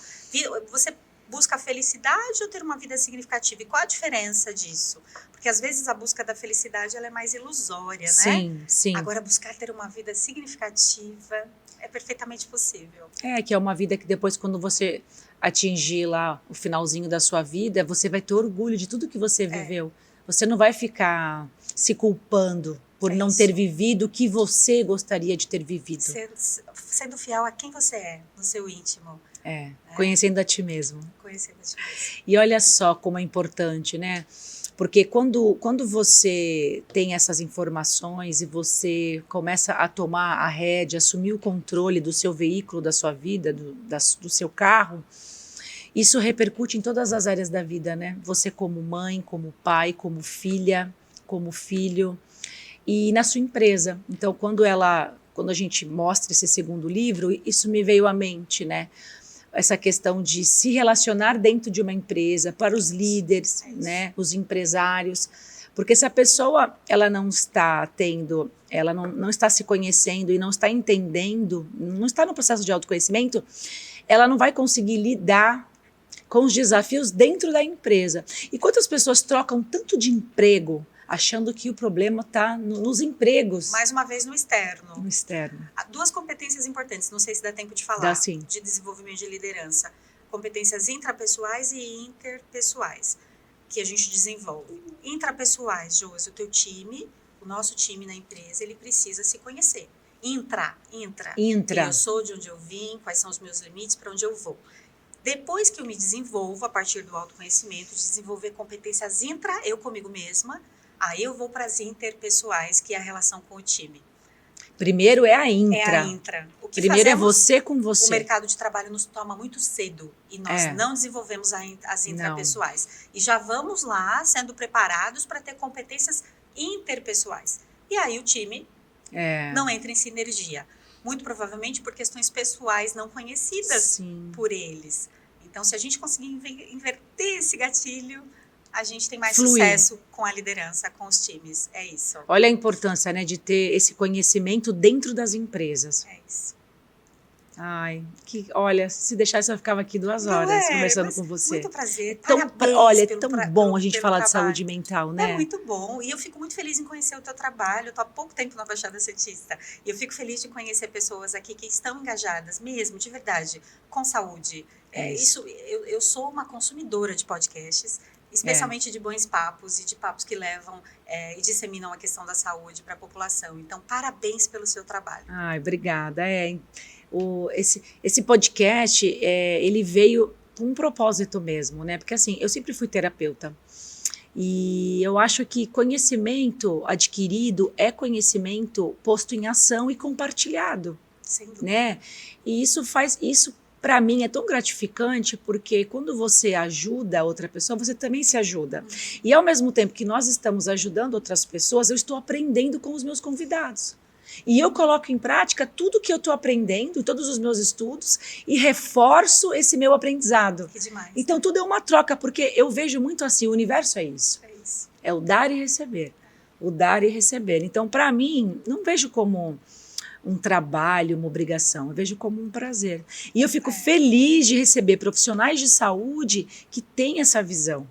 Você busca a felicidade ou ter uma vida significativa? E qual a diferença disso? Porque às vezes a busca da felicidade ela é mais ilusória, né? Sim, sim. Agora, buscar ter uma vida significativa é perfeitamente possível. Que é uma vida que depois, quando você atingir lá o finalzinho da sua vida, você vai ter orgulho de tudo que você viveu. Você não vai ficar se culpando por não ter vivido o que você gostaria de ter vivido. Sendo fiel a quem você é, no seu íntimo. Conhecendo a ti mesmo. Conhecendo a ti mesmo. E olha só como é importante, né? Porque quando você tem essas informações e você começa a tomar a rédea, assumir o controle do seu veículo, da sua vida, do seu carro, isso repercute em todas as áreas da vida, né? Você como mãe, como pai, como filha, como filho e na sua empresa. Então, quando a gente mostra esse segundo livro, isso me veio à mente, né? Essa questão de se relacionar dentro de uma empresa, para os líderes, né, os empresários, porque se a pessoa ela não está tendo, ela não está se conhecendo e não está entendendo, não está no processo de autoconhecimento, ela não vai conseguir lidar com os desafios dentro da empresa. E quantas pessoas trocam tanto de emprego achando que o problema está nos empregos. Mais uma vez no externo. No externo. Duas competências importantes, não sei se dá tempo de falar, dá, sim. De desenvolvimento de liderança. Competências intrapessoais e interpessoais, que a gente desenvolve. Intrapessoais, Josi, o teu time, o nosso time na empresa, ele precisa se conhecer. Intra. Quem eu sou, de onde eu vim, quais são os meus limites, para onde eu vou. Depois que eu me desenvolvo, a partir do autoconhecimento, desenvolver competências eu comigo mesma, aí eu vou para as interpessoais, que é a relação com o time. Primeiro é a intra. É a intra. O que primeiro fazemos, é você com você. O mercado de trabalho nos toma muito cedo e nós não desenvolvemos as intrapessoais. E já vamos lá sendo preparados para ter competências interpessoais. E aí o time não entra em sinergia. Muito provavelmente por questões pessoais não conhecidas por eles. Então, se a gente conseguir inverter esse gatilho, a gente tem mais sucesso com a liderança, com os times. É isso. Olha a importância, né, de ter esse conhecimento dentro das empresas. É isso. Ai, olha, se deixasse eu ficava aqui 2 horas conversando com você. Muito prazer, Olha, é parabéns tão bom a gente pelo falar de trabalho. saúde mental, né? É muito bom, e eu fico muito feliz em conhecer o teu trabalho. Eu tô há pouco tempo na Baixada Santista, e eu fico feliz de conhecer pessoas aqui que estão engajadas, mesmo, de verdade, com saúde. Eu sou uma consumidora de podcasts, especialmente de bons papos e de papos que levam e disseminam a questão da saúde para a população. Então, parabéns pelo seu trabalho. Ai, obrigada. Esse podcast, ele veio com um propósito mesmo, né? Porque assim, eu sempre fui terapeuta. E eu acho que conhecimento adquirido é conhecimento posto em ação e compartilhado, Sem dúvida. né? E isso para mim é tão gratificante, porque quando você ajuda outra pessoa, você também se ajuda. E ao mesmo tempo que nós estamos ajudando outras pessoas, eu estou aprendendo com os meus convidados. E eu coloco em prática tudo que eu estou aprendendo, todos os meus estudos, e reforço esse meu aprendizado. Que demais. Então tudo é uma troca, porque eu vejo muito assim, o universo é isso. É isso. É o dar e receber. O dar e receber. Então, para mim, não vejo como um trabalho, uma obrigação. Eu vejo como um prazer. E eu fico feliz de receber profissionais de saúde que têm essa visão.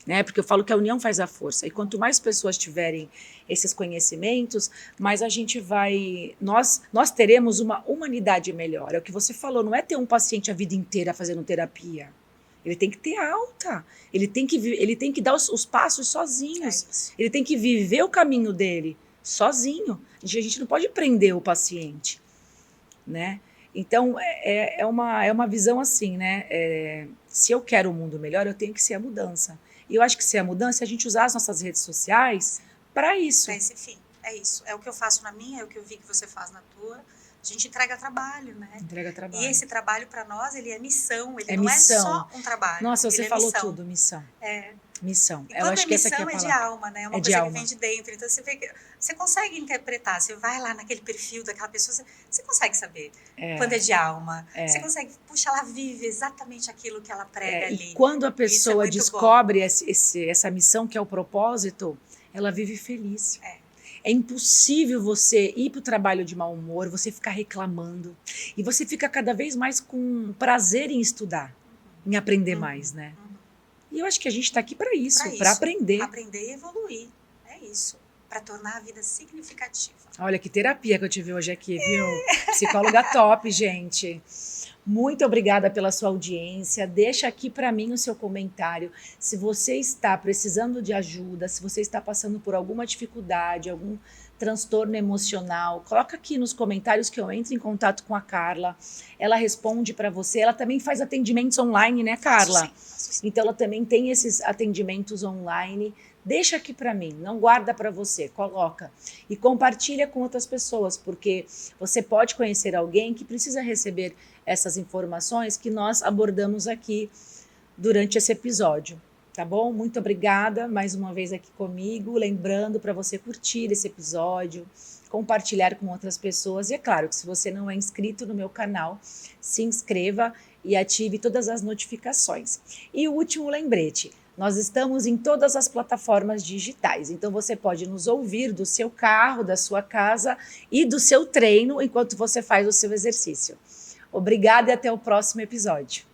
Né? Porque eu falo que a união faz a força. E quanto mais pessoas tiverem esses conhecimentos, mais a gente vai... Nós teremos uma humanidade melhor. É o que você falou, não é ter um paciente a vida inteira fazendo terapia. Ele tem que ter alta. Ele tem que dar os passos sozinhos. Ele tem que viver o caminho dele sozinho. A gente não pode prender o paciente, né? Então, é uma visão assim, né? Se eu quero um mundo melhor, eu tenho que ser a mudança. E eu acho que ser a mudança é a gente usar as nossas redes sociais para isso. Para esse fim, é isso. É o que eu faço na minha, é o que eu vi que você faz na tua. A gente entrega trabalho, né? Entrega trabalho. E esse trabalho para nós, ele é missão. Ele não missão. É só um trabalho. Nossa, você ele falou missão. tudo, missão. Missão. E quando acho que essa aqui é a missão palavra. de alma, né? É uma coisa que vem de dentro. Então você consegue interpretar. Você vai lá naquele perfil daquela pessoa, você consegue saber quando é de alma. Você consegue, puxa, ela vive exatamente aquilo que ela prega ali. E quando a pessoa descobre essa missão, que é o propósito, ela vive feliz. É impossível você ir para o trabalho de mau humor, você ficar reclamando. E você fica cada vez mais com prazer em estudar, em aprender mais, né? E eu acho que a gente está aqui para isso, para aprender. Aprender e evoluir, é isso. Para tornar a vida significativa. Olha que terapia que eu tive hoje aqui, viu? Psicóloga top, gente. Muito obrigada pela sua audiência. Deixa aqui para mim o seu comentário. Se você está precisando de ajuda, se você está passando por alguma dificuldade, algum transtorno emocional, coloca aqui nos comentários que eu entro em contato com a Carla. Ela responde para você. Ela também faz atendimentos online, né, Carla? Sim. Então ela também tem esses atendimentos online. Deixa aqui para mim, não guarda para você, coloca e compartilha com outras pessoas, porque você pode conhecer alguém que precisa receber essas informações que nós abordamos aqui durante esse episódio, tá bom? Muito obrigada mais uma vez aqui comigo, lembrando para você curtir esse episódio, compartilhar com outras pessoas e é claro que se você não é inscrito no meu canal, se inscreva e ative todas as notificações. E o último lembrete, nós estamos em todas as plataformas digitais, então você pode nos ouvir do seu carro, da sua casa e do seu treino enquanto você faz o seu exercício. Obrigada e até o próximo episódio.